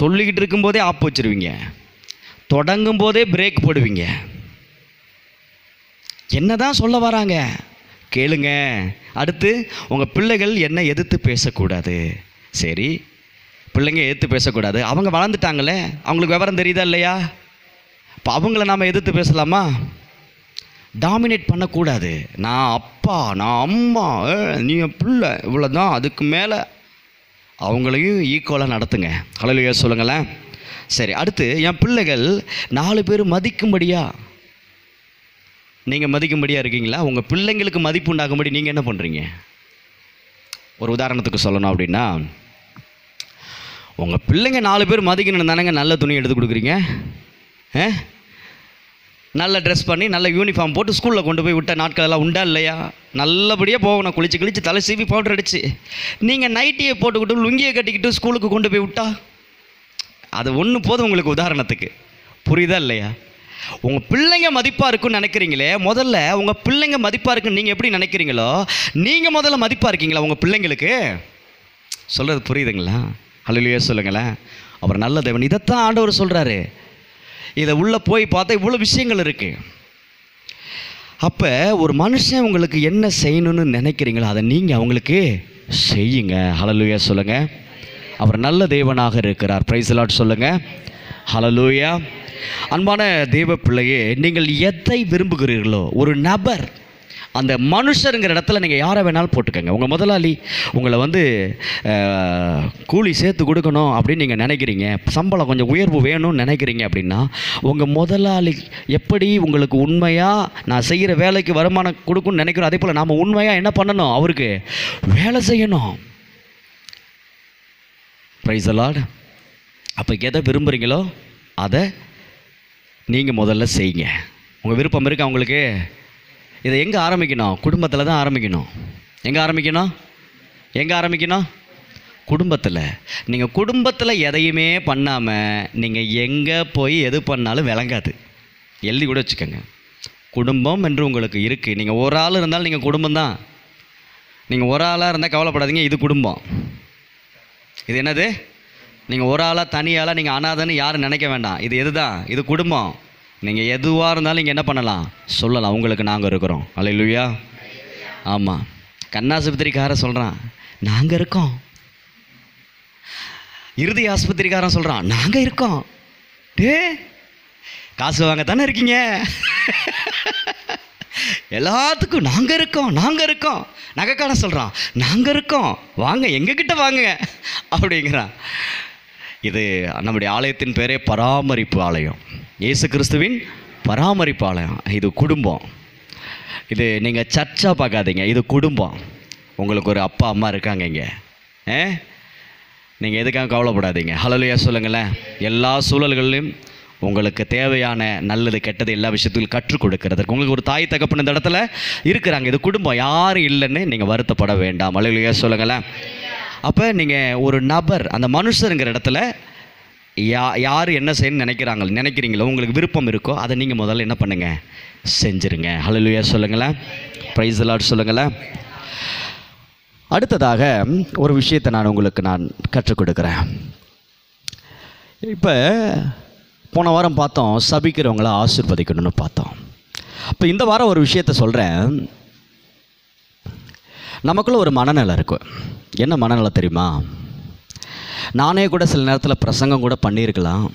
சொல்லிக்கிட்டு இருக்கும்போதே ஆப்பு வச்சுருவீங்க, தொடங்கும் போதே பிரேக் போடுவீங்க. என்ன தான் சொல்ல வராங்க கேளுங்க. அடுத்து உங்கள் பிள்ளைகள் என்ன எதிர்த்து பேசக்கூடாது. சரி, பிள்ளைங்க எதிர்த்து பேசக்கூடாது. அவங்க வளர்ந்துட்டாங்களே, அவங்களுக்கு விவரம் தெரியுதா இல்லையா? இப்போ அவங்கள நாம் எதிர்த்து பேசலாமா? டாமினேட் பண்ணக்கூடாது. நான் அப்பா, நான் அம்மா, நீ என் பிள்ளை, இவ்வளோதான். அதுக்கு மேலே அவங்களையும் ஈக்குவலாக நடத்துங்க. ஹல்லேலூயா சொல்லுங்களேன். சரி, அடுத்து என் பிள்ளைகள் 4 பேர் மதிக்கும்படியா, நீங்கள் மதிக்கும்படியாக இருக்கீங்களா? உங்கள் பிள்ளைங்களுக்கு மதிப்பு உண்டாகும்படி நீங்கள் என்ன பண்ணுறீங்க? ஒரு உதாரணத்துக்கு சொல்லணும் அப்படின்னா, உங்கள் பிள்ளைங்க 4 பேர் மதிக்கணும் தானேங்க நல்ல துணி எடுத்து கொடுக்குறீங்க. நல்ல ட்ரெஸ் பண்ணி நல்ல யூனிஃபார்ம் போட்டு ஸ்கூலில் கொண்டு போய் விட்ட நாட்களெல்லாம் உண்டா இல்லையா? நல்லபடியாக போகணும், குளிச்சு தலை சீவி பவுடர் அடிச்சு. நீங்கள் நைட்டியை போட்டுக்கிட்டு லுங்கியை கட்டிக்கிட்டு ஸ்கூலுக்கு கொண்டு போய் விட்டா அது ஒன்று போதும் உங்களுக்கு உதாரணத்துக்கு. புரியுதா இல்லையா? உங்கள் பிள்ளைங்க மதிப்பாக இருக்குன்னு நினைக்கிறீங்களே, முதல்ல உங்கள் பிள்ளைங்க மதிப்பாக இருக்குன்னு நீங்கள் எப்படி நினைக்கிறீங்களோ, நீங்கள் முதல்ல மதிப்பாக இருக்கீங்களா உங்கள் பிள்ளைங்களுக்கு? சொல்கிறது புரியுதுங்களா? ஹல்லேலூயா சொல்லுங்களேன். அப்புறம் நல்ல தேவன் இதைத்தான் ஆண்டவர் சொல்கிறாரு. இதை உள்ளே போய் பார்த்தா இவ்வளோ விஷயங்கள் இருக்குது. அப்போ ஒரு மனுஷன் உங்களுக்கு என்ன செய்யணும்னு நினைக்கிறீங்களோ அதை நீங்கள் அவங்களுக்கு செய்யுங்க. ஹல்லேலூயா சொல்லுங்கள். அவர் நல்ல தேவனாக இருக்கிறார். பிரைஸ் தி லார்ட் சொல்லுங்கள். ஹல்லேலூயா. அன்பான தேவ பிள்ளையே, நீங்கள் எதை விரும்புகிறீர்களோ, ஒரு நபர், அந்த மனுஷருங்கிற இடத்துல நீங்கள் யாரை வேணாலும் போட்டுக்கோங்க. உங்கள் முதலாளி உங்களை கூலி சேர்த்து கொடுக்கணும் அப்படின்னு நீங்கள் நினைக்கிறீங்க, சம்பளம் கொஞ்சம் உயர்வு வேணும்னு நினைக்கிறீங்க அப்படின்னா, உங்கள் முதலாளி எப்படி உங்களுக்கு உண்மையாக நான் செய்கிற வேலைக்கு வருமானம் கொடுக்குன்னு நினைக்கிறோம், அதே போல் நாம் உண்மையாக என்ன பண்ணணும்? அவருக்கு வேலை செய்யணும். Praise the Lord. அப்போ எதை விரும்புகிறீங்களோ அதை நீங்கள் முதல்ல செய்யுங்க. உங்கள் விருப்பம் இருக்கா உங்களுக்கு? இதை எங்கே ஆரம்பிக்கணும்? குடும்பத்தில் தான் ஆரம்பிக்கணும். எங்கே ஆரம்பிக்கணும்? குடும்பத்தில். நீங்கள் குடும்பத்தில் எதையுமே பண்ணாமல் நீங்கள் எங்கே போய் எது பண்ணாலும் விளங்காது. எழுதி கூட வச்சுக்கோங்க. குடும்பம் என்று உங்களுக்கு இருக்குது. நீங்கள் ஒரு ஆள் இருந்தாலும் நீங்கள் குடும்பம்தான். நீங்கள் ஒரு ஆளாக இருந்தால் கவலைப்படாதீங்க, இது குடும்பம். இது என்னது? நீங்கள் ஒரு ஆளாக தனியாளாக நீங்கள் அனாதைன்னு யாரும் நினைக்க வேண்டாம். இது எதுதான்? இது குடும்பம். நீங்கள் எதுவாக இருந்தாலும் நீங்கள் என்ன பண்ணலாம்? சொல்லலாம், உங்களுக்கு நாங்கள் இருக்கிறோம். அல்லேலூயா. ஆமாம். கண்ணாஸ்பத்திரிக்காரன் சொல்கிறான், நாங்கள் இருக்கோம். இறுதி ஆஸ்பத்திரிக்காரன் சொல்கிறான், நாங்கள் இருக்கோம். காசு வாங்க தானே இருக்கீங்க, எல்லாத்துக்கும் நாங்கள் இருக்கோம். நகைக்காரன் சொல்கிறான், நாங்கள் இருக்கோம், வாங்க எங்ககிட்ட வாங்க அப்படிங்கிறான். இது நம்முடைய ஆலயத்தின் பேரே பராமரிப்பு ஆலயம், இயேசு கிறிஸ்துவின் பராமரிப்பு ஆலயம். இது குடும்பம். இது நீங்கள் சர்ச்சாக பார்க்காதீங்க, இது குடும்பம். உங்களுக்கு ஒரு அப்பா அம்மா இருக்காங்க இங்கே. நீங்கள் எதுக்காக கவலைப்படாதீங்க. ஹல்லேலூயா சொல்லுங்களேன். எல்லா சூழல்களிலும் உங்களுக்கு தேவையான நல்லது கெட்டது எல்லா விஷயத்துக்கும் கற்றுக் கொடுக்கறதுக்கு உங்களுக்கு ஒரு தாய் தகப்பன் இந்த இடத்துல இருக்கிறாங்க. இது குடும்பம், யாரும் இல்லைன்னு நீங்கள் வருத்தப்பட வேண்டாம். ஹல்லேலூயா சொல்லுங்களேன். அப்போ நீங்கள் ஒரு நபர், அந்த மனுஷருங்கிற இடத்துல யார் என்ன செய்யணும்னு நினைக்கிறீங்களோ, உங்களுக்கு விருப்பம் இருக்கோ அதை நீங்கள் முதல்ல என்ன பண்ணுங்கள்? செஞ்சுருங்க. ஹல்லேலூயா சொல்லுங்களேன். பிரைஸ் தி லார்ட் சொல்லுங்களேன். அடுத்ததாக ஒரு விஷயத்தை நான் கற்றுக் கொடுக்குறேன். இப்போ போன வாரம் பார்த்தோம், சபிக்கிறவங்கள ஆசீர்வதிக்கணும்னு பார்த்தோம். இப்போ இந்த வாரம் ஒரு விஷயத்தை சொல்கிறேன். நமக்குள்ள ஒரு மனநிலை இருக்கும். என்ன மனநிலை தெரியுமா? நானே கூட சில நேரத்தில் பிரசங்கம் கூட பண்ணியிருக்கலாம்,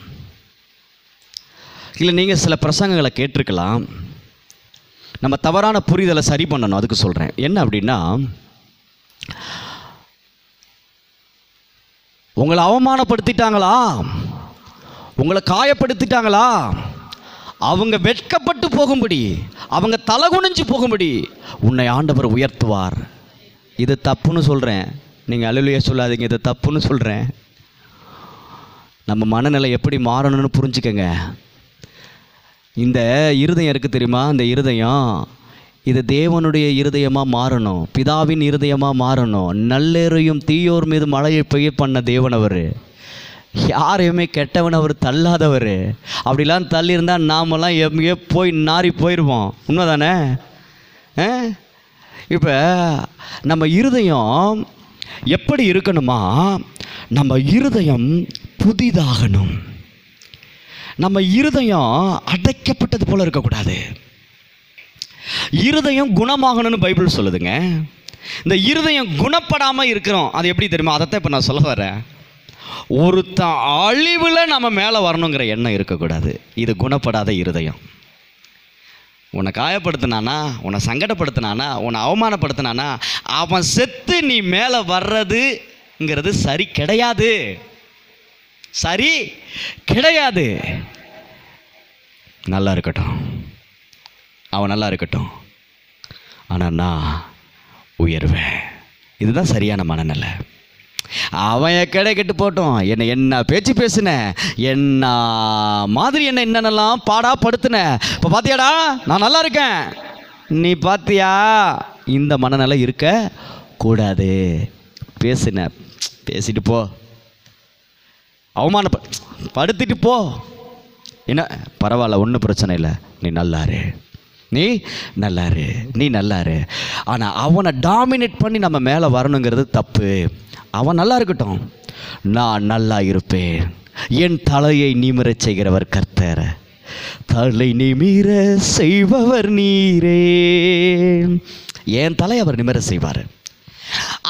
இல்லை நீங்கள் சில பிரசங்கங்களை கேட்டிருக்கலாம். நம்ம தவறான புரிதலை சரி பண்ணணும். அதுக்கு சொல்கிறேன். என்ன அப்படின்னா, உங்களை அவமானப்படுத்திட்டாங்களா, உங்களை காயப்படுத்திட்டாங்களா, அவங்க வெட்கப்பட்டு போகும்படி, அவங்க தலை குனிஞ்சு போகும்படி உன்னை ஆண்டவர் உயர்த்துவார். இது தப்புன்னு சொல்கிறேன். நீங்கள் அல்லேலூயா சொல்லாதீங்க, இது தப்புன்னு சொல்கிறேன். நம்ம மனநிலை எப்படி மாறணும்னு புரிஞ்சுக்கங்க. இந்த இருதயம் இருக்குது தெரியுமா? இந்த இருதயம் இது தேவனுடைய இருதயமாக மாறணும், பிதாவின் இருதயமாக மாறணும். நல்லேரையும் தீயோர் மீது மழையை பெய்ய பண்ண தேவன் அவர். யாரையுமே கெட்டவன் அவர் தள்ளாதவர். அப்படிலாம் தள்ளியிருந்தால் நாமெல்லாம் எங்கேயோ போய் நாரி போயிடுவோம். உண்மைதானே? இப்போ நம்ம இருதயம் எப்படி இருக்கணுமா? நம்ம இருதயம் புதிதாகணும். நம்ம இருதயம் அடைக்கப்பட்டது போல இருக்கக்கூடாது. இருதயம் குணமாகணும்னு பைபிள் சொல்லுதுங்க. இந்த இருதயம் குணப்படாமல் இருக்கிறோம். அது எப்படி தெரியுமா? அதைத்தான் இப்போ நான் சொல்ல வரேன். ஒருத்த அழிவில் நம்ம மேலே வரணுங்கிற எண்ணம் இருக்கக்கூடாது. இது குணப்படாத இருதயம். உன்னை காயப்படுத்தினானா, உன்னை சங்கடப்படுத்தினானா, உன்னை அவமானப்படுத்தினானா, அவன் செத்து நீ மேலே வர்றதுங்கிறது சரி கிடையாது. சரி கிடையாது. நல்லா இருக்கட்டும், அவன் நல்லா இருக்கட்டும், ஆனால் நான் உயர்வேன். இதுதான் சரியான மனநிலை. அவன் கடை கெட்டு போட்டோம், என்ன பேச்சு பேசுன, என்ன மாதிரி என்னென்னலாம் பாடா படுத்துன, இப்போ பார்த்தியாடா நான் நல்லா இருக்கேன், நீ பார்த்தியா? இந்த மனநிலை இருக்க கூடாது. பேசுன பேசிட்டு போ, அவமானப்படுத்திட்டு போ, என்ன பரவாயில்ல, ஒன்றும் பிரச்சனை இல்லை, நீ நல்லாரு, நீ நல்லாரு, நீ நல்லாரு. ஆனால் அவனை டாமினேட் பண்ணி நம்ம மேலே வரணுங்கிறது தப்பு. அவன் நல்லா இருக்கட்டும், நான் நல்லா இருப்பேன். என் தலையை நிமிரச் செய்கிறவர் கர்த்தர், தலை நிமிர செய்பவர் நீரே. என் தலை அவர் நிமிர செய்வார்.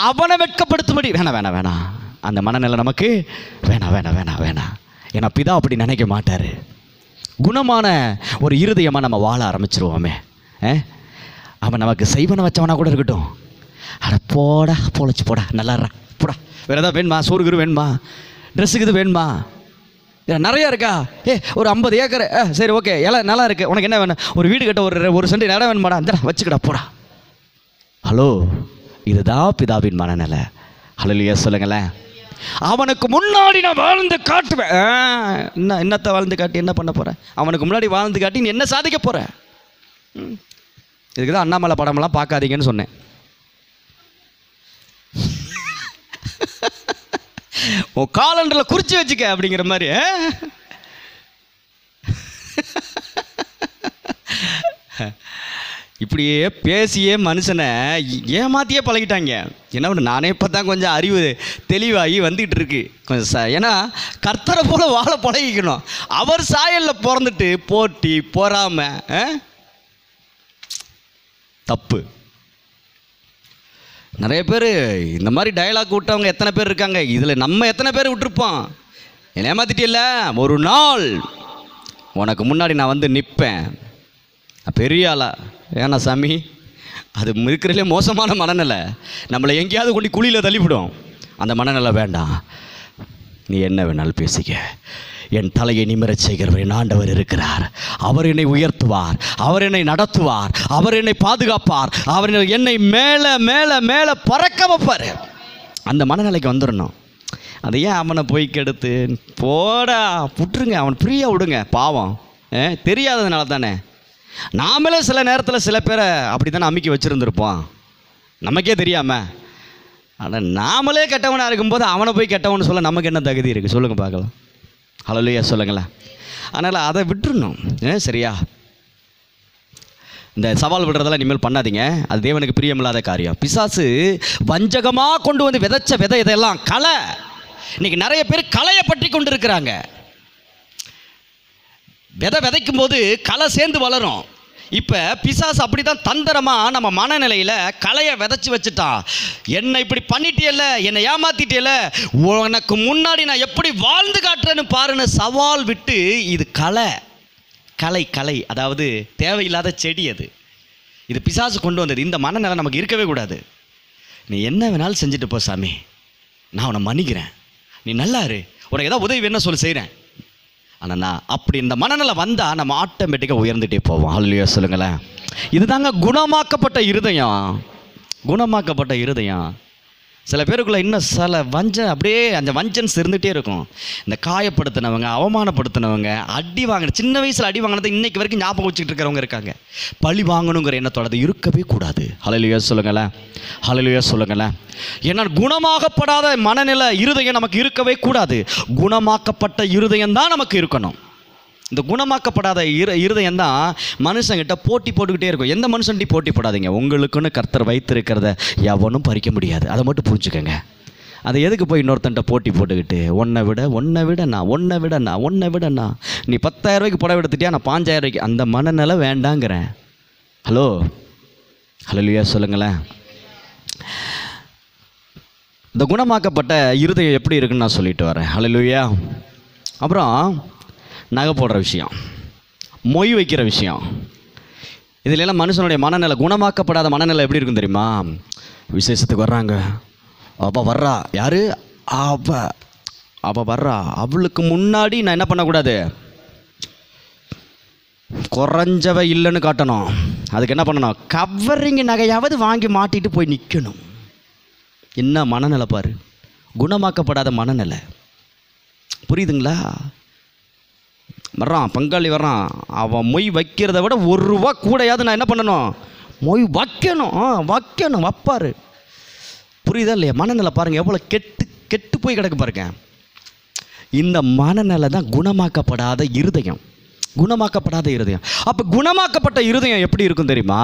அவனை வெட்கப்படுத்தும்படி வேணாம். அந்த மனநிலை நமக்கு வேணாம். ஏன்னா பிதா அப்படி நினைக்க மாட்டார். குணமான ஒரு இருதயமாக நம்ம வாழ ஆரம்பிச்சிருவோமே. அவன் நமக்கு செய்வனை வச்சவனா கூட இருக்கட்டும், அட போடா பொழைச்சி போடா, நல்லாடுறா போடா, வேறு எதாவது வேணுமா, சோறுகுரு வேணுமா, ட்ரெஸ்ஸுக்கு இது வேணுமா, நிறையா இருக்கா, ஒரு 50 ஏக்கர், சரி ஓகே, எல்லாம் நல்லா இருக்குது, உனக்கு என்ன வேணும், ஒரு வீடு கட்ட ஒரு சென்ட் இடம் வேணுமாடா, இந்த வச்சுக்கடா போடா. ஹலோ, இதுதான் பிதாவின் மனநிலை. ஹல்லேலூயா சொல்லுங்களேன். அவனுக்கு முன்னாடி நான் வாழ்ந்து காட்டுவேன். என்னத்தை வாழ்ந்து காட்டி என்ன பண்ண போகிறேன்? அவனுக்கு முன்னாடி வாழ்ந்து காட்டி நீ என்ன சாதிக்க போகிற? இதுக்கு தான் அண்ணாமலை படமெல்லாம் பார்க்காதீங்கன்னு சொன்னேன். உன் காலண்டரில் குறித்து வச்சுக்க அப்படிங்கிற மாதிரி. இப்படியே பேசியே மனுஷனை ஏமாத்தியே பழகிட்டாங்க. என்ன ஒன்று, நானே இப்போ தான் கொஞ்சம் அறிவு தெளிவாகி வந்துக்கிட்டு இருக்கு கொஞ்சம். ஏன்னா கர்த்தரை போல் வாழ பழகிக்கணும். அவர் சாயலில் பிறந்துட்டு போட்டி பொறாமை தப்பு. நிறைய பேர் இந்த மாதிரி டயலாக் விட்டவங்க எத்தனை பேர் இருக்காங்க. இதில் நம்ம எத்தனை பேர் விட்டுருப்போம். என்ன ஏமாத்திட்டில்ல, ஒரு நாள் உனக்கு முன்னாடி நான் வந்து நிற்பேன், பெரிய ஆளா. ஏன்னா சாமி, அது இருக்கிறதுலே மோசமான மனநிலை. நம்மளை எங்கேயாவது கொண்டு குழியில் தள்ளிவிடும். அந்த மனநிலை வேண்டாம். நீ என்ன வேணாலும் பேசிக்க, என் தலையை நிமிரச் செய்கிறவர் என் ஆண்டவர் இருக்கிறார். அவர் என்னை உயர்த்துவார், அவர் என்னை நடத்துவார், அவர் என்னை பாதுகாப்பார், அவர் என்னை மேலே மேலே மேலே பறக்க வைப்பார். அந்த மனநிலைக்கு வந்துடணும். அதை ஏன் அவனை போய் கெடுத்து போடா புட்டுருங்க, அவன் ஃப்ரீயாக விடுங்க, பாவம் தெரியாததுனால தானே. நாமளே சில நேரத்தில் சில பேரை அப்படி தானே அமுக்கி வச்சுருந்துருப்போம், நமக்கே தெரியாமல். ஆனால் நாமளே கெட்டவனாக இருக்கும்போது அவனை போய் கெட்டவன்னு சொல்ல நமக்கு என்ன தகுதி இருக்குது? சொல்லுங்கள் பார்க்கலாம். ஹல்லேலூயா சொல்லுங்களேன். அதனால் அதை விட்டுருணும். சரியா? இந்த சவால் விடுறதெல்லாம் இனிமேல் பண்ணாதீங்க. அது தேவனுக்கு பிரியமில்லாத காரியம். பிசாசு வஞ்சகமாக கொண்டு வந்து விதைச்ச விதை இதெல்லாம் களை. இன்றைக்கி நிறைய பேர் களையை பற்றி கொண்டு இருக்கிறாங்க. விதைக்கும் போது களை சேர்ந்து வளரும். இப்போ பிசாசு அப்படி தான் தந்திரமாக நம்ம மனநிலையில் களையை விதைச்சி வச்சுட்டான். என்னை இப்படி பண்ணிட்டியல்ல, என்னை ஏமாத்திட்டியல்ல, உனக்கு முன்னாடி நான் எப்படி வாழ்ந்து காட்டுறேன்னு பாருன்னு சவால் விட்டு, இது களை அதாவது தேவையில்லாத செடி. இது பிசாசு கொண்டு வந்தது. இந்த மனநிலை நமக்கு இருக்கவே கூடாது. நீ என்ன வேணாலும் செஞ்சுட்டு போ சாமி, நான் உன்னை மன்னிக்கிறேன், நீ நல்லா இரு, உனக்கு ஏதாவது உதவி வேணும்னு சொல்லி செய்கிறேன். ஆனால் நான் அப்படி இந்த மனநிலை வந்தால் நம்ம ஆட்டோமேட்டிக்காக உயர்ந்துகிட்டே போவோம். ஹல்லேலூயா சொல்லுங்களேன். இதுதாங்க குணமாக்கப்பட்ட இருதயம். குணமாக்கப்பட்ட இருதயம். சில பேருக்குள்ளே இன்னும் சில அப்படியே அந்த வஞ்சன்ஸ் இருந்துகிட்டே இருக்கும். இந்த காயப்படுத்தினவங்க, அவமானப்படுத்தினவங்க, அடி வாங்கின, சின்ன வயசில் அடி வாங்கினது இன்னைக்கு வரைக்கும் ஞாபகம் வச்சுக்கிட்டு இருக்கிறவங்க இருக்காங்க. பழி வாங்கணுங்கிற எண்ணத்தோட அது இருக்கவே கூடாது. ஹல்லேலூயா சொல்லுங்களேன், ஹல்லேலூயா சொல்லுங்களேன். ஏன்னா குணமாக்கப்படாத மனநிலை இருதயம் நமக்கு இருக்கவே கூடாது. குணமாக்கப்பட்ட இருதயம் தான் நமக்கு இருக்கணும். இந்த குணமாக்கப்படாத இருதயம் தான் மனுஷங்கிட்ட போட்டி போட்டுக்கிட்டே இருக்கும். எந்த மனுஷன்கிட்டையும் போட்டி போடாதீங்க. உங்களுக்குன்னு கர்த்தர் வைத்திருக்கிறத எவனும் பறிக்க முடியாது. அதை மட்டும் புரிஞ்சுக்கோங்க. அதை எதுக்கு போய் இன்னொருத்தன்ட்ட போட்டி போட்டுக்கிட்டு ஒன்றை விட நான் நீ 10,000 ரூபாய்க்கு புடவை எடுத்துட்டியா, நான் 5,000 ரூபாய்க்கு, அந்த மனநிலை வேண்டாங்கிறேன். ஹலோ, ஹல்லேலூயா சொல்லுங்களேன். இந்த குணமாக்கப்பட்ட இருதயம் எப்படி இருக்குன்னு நான் சொல்லிட்டு வரேன். ஹல்லேலூயா. அப்புறம் நகை போடுற விஷயம், மொய் வைக்கிற விஷயம், இதிலெல்லாம் மனுஷனுடைய மனநிலை, குணமாக்கப்படாத மனநிலை எப்படி இருக்கும் தெரியுமா? விசேஷத்துக்கு வர்றாங்க, அவள் வர்றா, யார்? அவள் வர்றா, அவளுக்கு முன்னாடி நான் என்ன பண்ணக்கூடாது? குறைஞ்சவ இல்லைன்னு காட்டணும். அதுக்கு என்ன பண்ணணும்? கவரிங் நகையாவது வாங்கி மாட்டிட்டு போய் நிற்கணும். என்ன மனநிலை பாரு, குணமாக்கப்படாத மனநிலை. புரியுதுங்களா? வர்றான், பங்காளி வர்றான், அவன் மொய் வைக்கிறத விட 1 ரூபா கூடையாவது நான் என்ன பண்ணணும்? மொய் வைக்கணும், வைப்பார். புரியுதா இல்லையா? மனநிலை பாருங்கள் எவ்வளோ கெட்டு போய் கிடக்கு பாருங்க. இந்த மனநிலை தான் குணமாக்கப்படாத இருதயம். அப்போ குணமாக்கப்பட்ட இருதயம் எப்படி இருக்கும் தெரியுமா?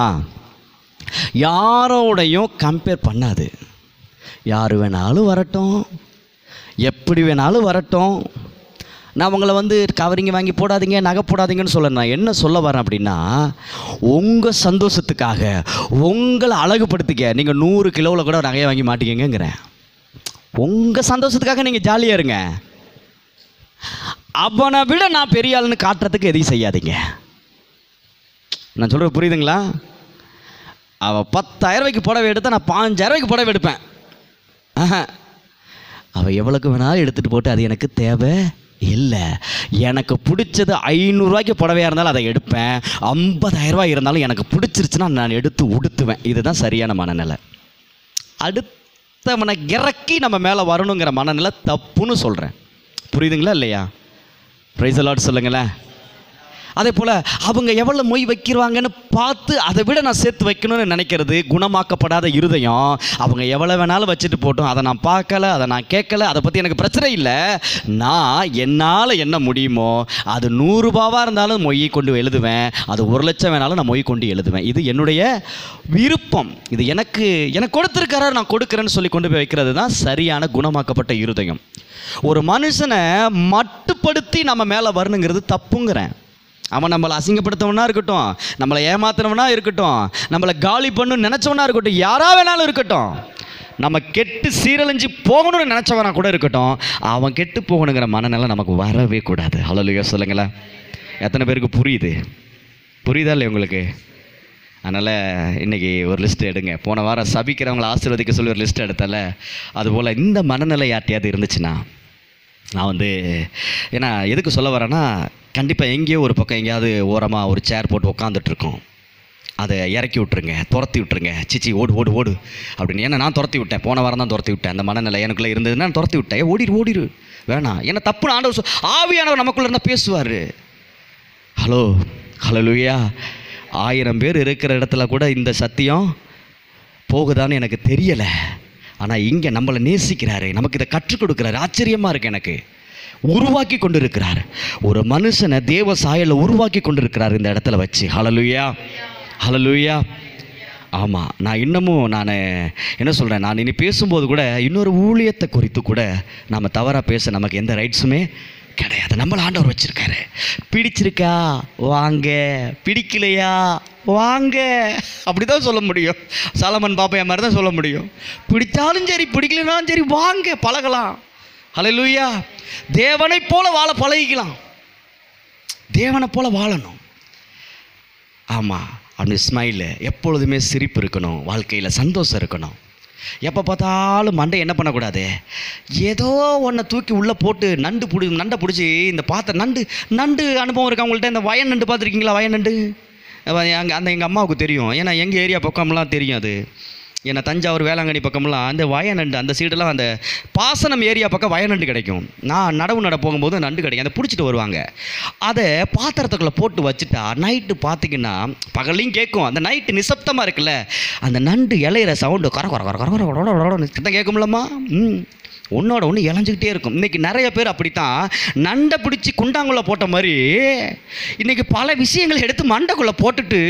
யாரோடையும் கம்பேர் பண்ணாது. யார் வேணாலும் வரட்டும், எப்படி வேணாலும் வரட்டும். நான் உங்களை கவரிங்க வாங்கி போடாதீங்க, நகை போடாதீங்கன்னு சொல்ல நான் என்ன சொல்ல வரேன் அப்படின்னா, உங்கள் சந்தோஷத்துக்காக, உங்களை அழகுபடுத்திக்க நீங்கள் 100 கிலோவில் கூட நகையை வாங்கி மாட்டிக்கங்கிறேன். உங்கள் சந்தோஷத்துக்காக நீங்கள் ஜாலியாக இருங்க. அவனை விட நான் பெரிய ஆளுன்னு காட்டுறதுக்கு எதையும் செய்யாதீங்க. நான் சொல்கிறது புரியுதுங்களா? அவள் 10,000 ரூபாய்க்கு புடவை எடுத்தால் நான் 5,000 ரூபாய்க்கு புடவை எடுப்பேன். அவள் எவ்வளோக்கு வேணாலும் எடுத்துகிட்டு போட்டு அது எனக்கு தேவை இல்லை. எனக்கு பிடிச்சது 500 ரூபாய்க்கு புடவையாக இருந்தாலும் அதை எடுப்பேன். 50,000 ரூபாய் இருந்தாலும் எனக்கு பிடிச்சிருச்சுன்னா நான் எடுத்து உடுத்துவேன். இதுதான் சரியான மனநிலை. அடுத்தவனை இறக்கி நம்ம மேலே வரணுங்கிற மனநிலை தப்புன்னு சொல்கிறேன். புரியுதுங்களா இல்லையா? பிரைஸ் தி லார்ட் சொல்லுங்களேன். அதே போல் அவங்க எவ்வளோ மொய் வைக்கிறாங்கன்னு பார்த்து அதை விட நான் சேர்த்து வைக்கணும்னு நினைக்கிறது குணமாக்கப்படாத இருதயம். அவங்க எவ்வளோ வேணாலும் வச்சுட்டு போட்டோம், அதை நான் பார்க்கல, அதை நான் கேட்கல, அதை பற்றி எனக்கு பிரச்சனை இல்லை. நான் என்னால் என்ன முடியுமோ அது 100 ரூபாவாக இருந்தாலும் மொய்யை கொண்டு எழுதுவேன், அது 1,00,000 வேணாலும் நான் மொய் கொண்டு எழுதுவேன். இது என்னுடைய விருப்பம். இது எனக்கு கொடுத்துருக்காரு, நான் கொடுக்குறேன்னு சொல்லி கொண்டு போய் வைக்கிறது தான் சரியான குணமாக்கப்பட்ட இருதயம். ஒரு மனுஷனை மட்டுப்படுத்தி நம்ம மேலே வரணுங்கிறது தப்புங்கிறேன். அவன் நம்மளை அசிங்கப்படுத்தவனா இருக்கட்டும், நம்மளை ஏமாத்துறவனா இருக்கட்டும், நம்மளை காலி பண்ணணும்னு நினச்சவனா இருக்கட்டும், யாரா வேணாலும் இருக்கட்டும், நம்ம கெட்டு சீரழிஞ்சு போகணும்னு நினச்சவனா கூட இருக்கட்டும், அவன் கெட்டு போகணுங்கிற மனநிலை நமக்கு வரவே கூடாது. ஹல்லேலூயா சொல்லுங்களேன். எத்தனை பேருக்கு புரியுதா இல்லை உங்களுக்கு? அதனால் இன்றைக்கி ஒரு லிஸ்ட்டு எடுங்க. போன வாரம் சபிக்கிறவங்களை ஆசீர்வதிக்க சொல்லி ஒரு லிஸ்ட்டு எடுத்தால, அதுபோல் இந்த மனநிலை யார்ட்டையாவது இருந்துச்சுன்னா, நான் ஏன்னா எதுக்கு சொல்ல வரேன்னா, கண்டிப்பாக எங்கேயோ ஒரு பக்கம் எங்கேயாவது ஓரமாக ஒரு சேர் போட்டு உட்காந்துட்ருக்கோம், அதை இறக்கி விட்ருங்க, துரத்தி விட்ருங்க. சிச்சி ஓடு அப்படின்னு. ஏன்னா நான் துரத்தி விட்டேன், போன வாரம் தான் துரத்தி விட்டேன். அந்த மனநிலை எனக்குள்ளே இருந்ததுன்னா நான் துரத்தி விட்டேன். ஓடிரு வேணாம். ஏன்னா தப்புன்னு ஆண்டவர் ஆவியானவர் நமக்குள்ளே இருந்தால் பேசுவார். ஹல்லேலூயா. 1000 பேர் இருக்கிற இடத்துல கூட இந்த சத்தியம் போகுதான்னு எனக்கு தெரியலை. ஆனால் இங்கே நம்மளை நேசிக்கிறாரு, நமக்கு இதை கற்றுக் கொடுக்குறாரு. ஆச்சரியமாக இருக்குது எனக்கு. உருவாக்கி கொண்டு இருக்கிறார், ஒரு மனுஷனை தேவ சாயலில் உருவாக்கி கொண்டு இருக்கிறார் இந்த இடத்துல வச்சு. ஹல்லேலூயா. ஆமாம், நான் இன்னமும் என்ன சொல்கிறேன், நான் இனி பேசும்போது கூட இன்னொரு ஊழியத்தை குறித்து கூட நாம் தவறாக பேச நமக்கு எந்த ரைட்ஸுமே கிடையாது. நம்மளை ஆண்டவர் வச்சுருக்காரு. பிடிச்சிருக்கா வாங்க, பிடிக்கலையா வாங்க, அப்படி தான் சொல்ல முடியும். சாலமன் பாப்பையா மாதிரி தான் சொல்ல முடியும். பிடிச்சாலும் சரி, பிடிக்கலனாலும் சரி, வாங்க பழகலாம். ஹல்லேலூயா. தேவனை போல வாழ பழகிக்கலாம், தேவனை போல வாழணும். ஆமாம், அப்படி ஸ்மைலு, எப்பொழுதுமே சிரிப்பு இருக்கணும், வாழ்க்கையில் சந்தோஷம் இருக்கணும். எப்போ பார்த்தாலும் மண்டை என்ன பண்ணக்கூடாது, ஏதோ ஒன்றை தூக்கி உள்ளே போட்டு நண்டை பிடிச்சி இந்த நண்டு அனுபவம் இருக்கா உங்கள்கிட்ட? இந்த வயன் நண்டு பார்த்துருக்கீங்களா? வயன் நண்டு எங்கள் அம்மாவுக்கு தெரியும். ஏன்னா எங்கள் ஏரியா பக்கம்லாம் தெரியும். அது ஏன்னா தஞ்சாவூர் வேளாங்கண்ணி பக்கம்லாம் அந்த வயநண்டு அந்த சைடெல்லாம் அந்த பாசனம் ஏரியா பக்கம் வயநண்டு கிடைக்கும். நான் நடவு போகும்போது நண்டு கிடைக்கும், அதை பிடிச்சிட்டு வருவாங்க. அதை பாத்திரத்துக்குள்ளே போட்டு வச்சுட்டா நைட்டு பார்த்திங்கன்னா பகலையும் கேட்கும், அந்த நைட்டு நிசப்தமாக இருக்குல்ல, அந்த நண்டு இலையிற சவுண்டு கர கர கர கர கர கேட்கும்லம்மா. ஒன்றோட ஒன்று இளைஞ்சிக்கிட்டே இருக்கும். இன்றைக்கி நிறைய பேர் அப்படித்தான் நண்டை பிடிச்சி குண்டாங்குள்ளே போட்ட மாதிரி இன்றைக்கி பல விஷயங்களை எடுத்து மண்டைக்குள்ளே போட்டுட்டு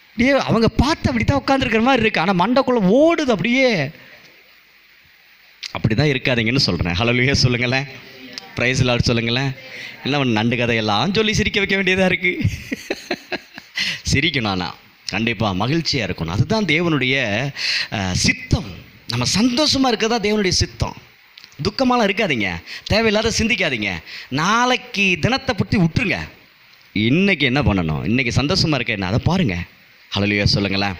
அப்படியே அவங்க பார்த்து அப்படி தான் உட்காந்துருக்கிற மாதிரி இருக்குது. ஆனால் மண்டைக்குள்ளே ஓடுது அப்படியே. அப்படி தான் இருக்காதீங்கன்னு சொல்கிறேன். ஹல்லேலூயா சொல்லுங்களேன், பிரைஸ் லார்ட் சொல்லுங்களேன். இல்லை நண்டு கதையெல்லாம் சொல்லி சிரிக்க வைக்க வேண்டியதாக இருக்குது. சிரிக்கணும், ஆனால் கண்டிப்பாக மகிழ்ச்சியாக இருக்கணும். அதுதான் தேவனுடைய சித்தம். நம்ம சந்தோஷமாக இருக்க தான் தேவனுடைய சித்தம். துக்கமாலாம் இருக்காதீங்க, தேவையில்லாத சிந்திக்காதீங்க. நாளைக்கு தினத்தை பற்றி விட்டுருங்க. இன்றைக்கி என்ன பண்ணணும், இன்றைக்கி சந்தோஷமாக இருக்க என்ன, அதை பாருங்கள். ஹல்லேலூயா சொல்லுங்களேன்.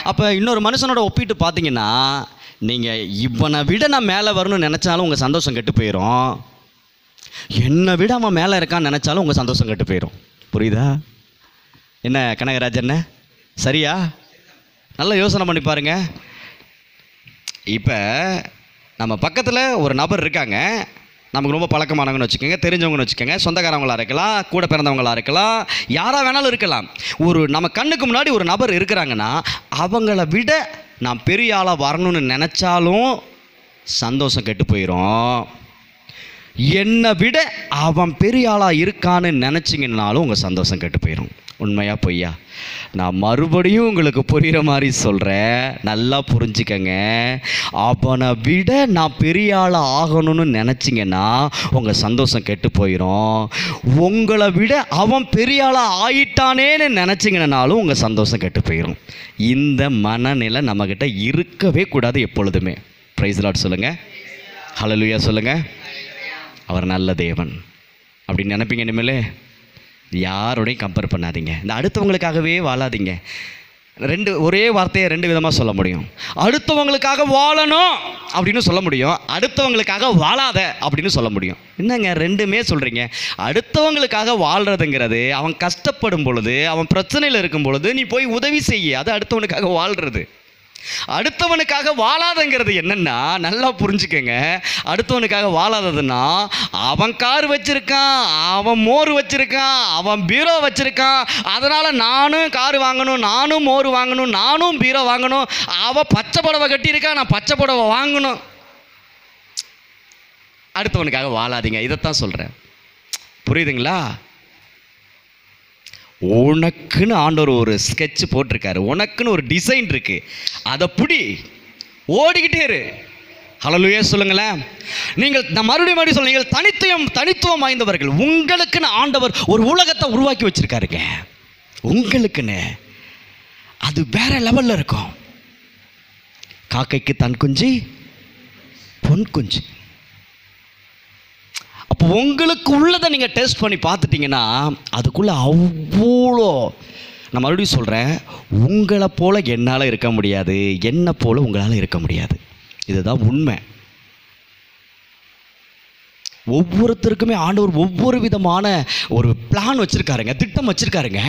அப்போ இன்னொரு மனுஷனோட ஒப்பிட்டு பார்த்தீங்கன்னா, நீங்கள் இவனை விட நான் மேலே வரணும்னு நினச்சாலும் உங்கள் சந்தோஷம் கெட்டு போயிடும். என்னை விட அவன் மேலே இருக்கான்னு நினச்சாலும் உங்கள் சந்தோஷம் கெட்டு போயிடும். புரியுதா? என்ன கனகராஜண்ணே, சரியா? நல்லா யோசனை பண்ணி பாருங்கள். இப்போ நம்ம பக்கத்தில் ஒரு நபர் இருக்காங்க, நமக்கு ரொம்ப பழக்கமானவங்கன்னு வச்சுக்கோங்க, தெரிஞ்சவங்கன்னு வச்சுக்கோங்க, சொந்தக்காரவங்களாக இருக்கலாம், கூட பிறந்தவங்களாக இருக்கலாம், யாராக வேணாலும் இருக்கலாம். நம்ம கண்ணுக்கு முன்னாடி ஒரு நபர் இருக்கிறாங்கன்னா அவங்கள விட நான் பெரிய ஆளாக வரணும்னு நினச்சாலும் சந்தோஷம் கெட்டு போயிடும். என்னை விட அவன் பெரிய ஆளாக இருக்கான்னு நினச்சிங்கன்னாலும் உங்கள் சந்தோஷம் கெட்டு போயிடும். உண்மையா பொய்யா? நான் மறுபடியும் உங்களுக்கு புரிகிற மாதிரி சொல்கிறேன், நல்லா புரிஞ்சுக்கங்க. அவனை விட நான் பெரிய ஆளாக ஆகணும்னு நினச்சிங்கன்னா உங்கள் சந்தோஷம் கெட்டு போயிடும். உங்களை விட அவன் பெரிய ஆளாக ஆயிட்டானேன்னு நினச்சிங்கன்னாலும் உங்கள் சந்தோஷம் கெட்டு போயிடும். இந்த மனநிலை நம்மக்கிட்ட இருக்கவே கூடாது எப்பொழுதுமே. பிரைஸ் லார்ட் சொல்லுங்கள், ஹல்லேலூயா சொல்லுங்கள். அவர் நல்ல தேவன் அப்படின்னு நினைப்பீங்க. இனிமேல் யாரோடையும் கம்பேர் பண்ணாதீங்க. இந்த அடுத்தவங்களுக்காகவே வாழாதீங்க. ஒரே வார்த்தையை ரெண்டு விதமாக சொல்ல முடியும். அடுத்தவங்களுக்காக வாழணும் அப்படின்னு சொல்ல முடியும், அடுத்தவங்களுக்காக வாழாத அப்படின்னு சொல்ல முடியும். என்னங்க ரெண்டுமே சொல்கிறீங்க? அடுத்தவங்களுக்காக வாழ்கிறதுங்கிறது அவன் கஷ்டப்படும் பொழுது, அவன் பிரச்சனையில் இருக்கும் பொழுது நீ போய் உதவி செய்ய, அது அடுத்தவனுக்காக வாழ்கிறது. அடுத்தவனுக்காக வாழாதங்கிறது என்னன்னா, நல்லா புரிஞ்சுக்கங்க. அடுத்தவனுக்காக வாழாததுன்னா, அவன் கார் வச்சிருக்கான், அவன் மோர் வச்சிருக்கான், அவன் பீரோ வச்சிருக்கான், அதனால நானும் கார் வாங்கணும், நானும் மோர் வாங்கணும், நானும் பீரோ வாங்கணும். அவன் பச்சை புடவை கட்டியிருக்கான், நான் பச்சை புடவை வாங்கணும். அடுத்தவனுக்காக வாழாதீங்க. இதைத்தான் சொல்றேன். புரியுதுங்களா? உனக்குன்னு ஆண்டவர் ஒரு ஸ்கெட்ச் போட்டிருக்காரு, உனக்குன்னு ஒரு டிசைன் இருக்கு, அதை புடி, ஓடிக்கிட்டே இரு. ஹல்லேலூயா சொல்லுங்களேன். நான் மறுபடியும் சொல்ல, நீங்கள் தனித்துவம் வாய்ந்தவர்கள். உங்களுக்குன்னு ஆண்டவர் ஒரு உலகத்தை உருவாக்கி வச்சிருக்காருங்க. உங்களுக்குன்னு அது வேற லெவல்ல இருக்கும். காக்கைக்கு தன் குஞ்சு பொன் குஞ்சு. அப்போ உங்களுக்கு உள்ளதை நீங்கள் டெஸ்ட் பண்ணி பார்த்துட்டிங்கன்னா அதுக்குள்ளே அவ்வளோ, நான் மறுபடியும் சொல்கிறேன், உங்களை போல் என்னால் இருக்க முடியாது, என்னை போல் உங்களால் இருக்க முடியாது. இதுதான் உண்மை. ஒவ்வொருத்தருக்குமே ஆண்டவர் ஒவ்வொரு விதமான ஒரு பிளான் வச்சுருக்காருங்க, திட்டம் வச்சுருக்காருங்க.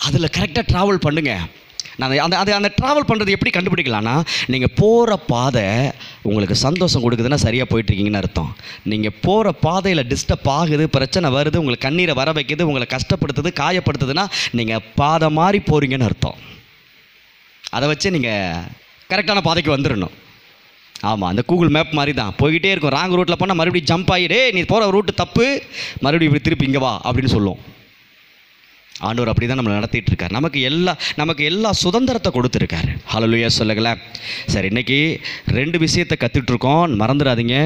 அதில் கரெக்டாக ட்ராவல் பண்ணுங்க. அந்த ட்ராவல் பண்ணுறது எப்படி கண்டுபிடிக்கலான்னா, நீங்கள் போகிற பாதை உங்களுக்கு சந்தோஷம் கொடுக்குதுன்னா சரியாக போயிட்டுருக்கீங்கன்னு அர்த்தம். நீங்கள் போகிற பாதையில் டிஸ்டர்ப் ஆகுது, பிரச்சனை வருது, உங்களுக்கு கண்ணீரை வர வைக்குது, உங்களை கஷ்டப்படுத்துது, காயப்படுத்துதுன்னா நீங்கள் பாதை மாறி போகிறீங்கன்னு அர்த்தம். அதை வச்சு நீங்கள் கரெக்டான பாதைக்கு வந்துடணும். ஆமாம், அந்த கூகுள் மேப் மாதிரி தான் போய்கிட்டே இருக்கும். ராங் ரூட்டில் போனால் மறுபடியும் ஜம்ப் ஆகிடே, நீ போகிற ரூட்டு தப்பு, மறுபடியும் இப்படி திருப்பி இங்கே வா அப்படின்னு சொல்லும். ஆண்டவர் அப்படி தான் நம்மளை நடத்திட்டு இருக்கார். நமக்கு எல்லா சுதந்திரத்தை கொடுத்துருக்காரு. ஹல்லேலூயா சொல்லுங்களேன். சரி, இன்றைக்கி 2 விஷயத்தை கற்றுட்ருக்கோம், மறந்துடாதீங்க.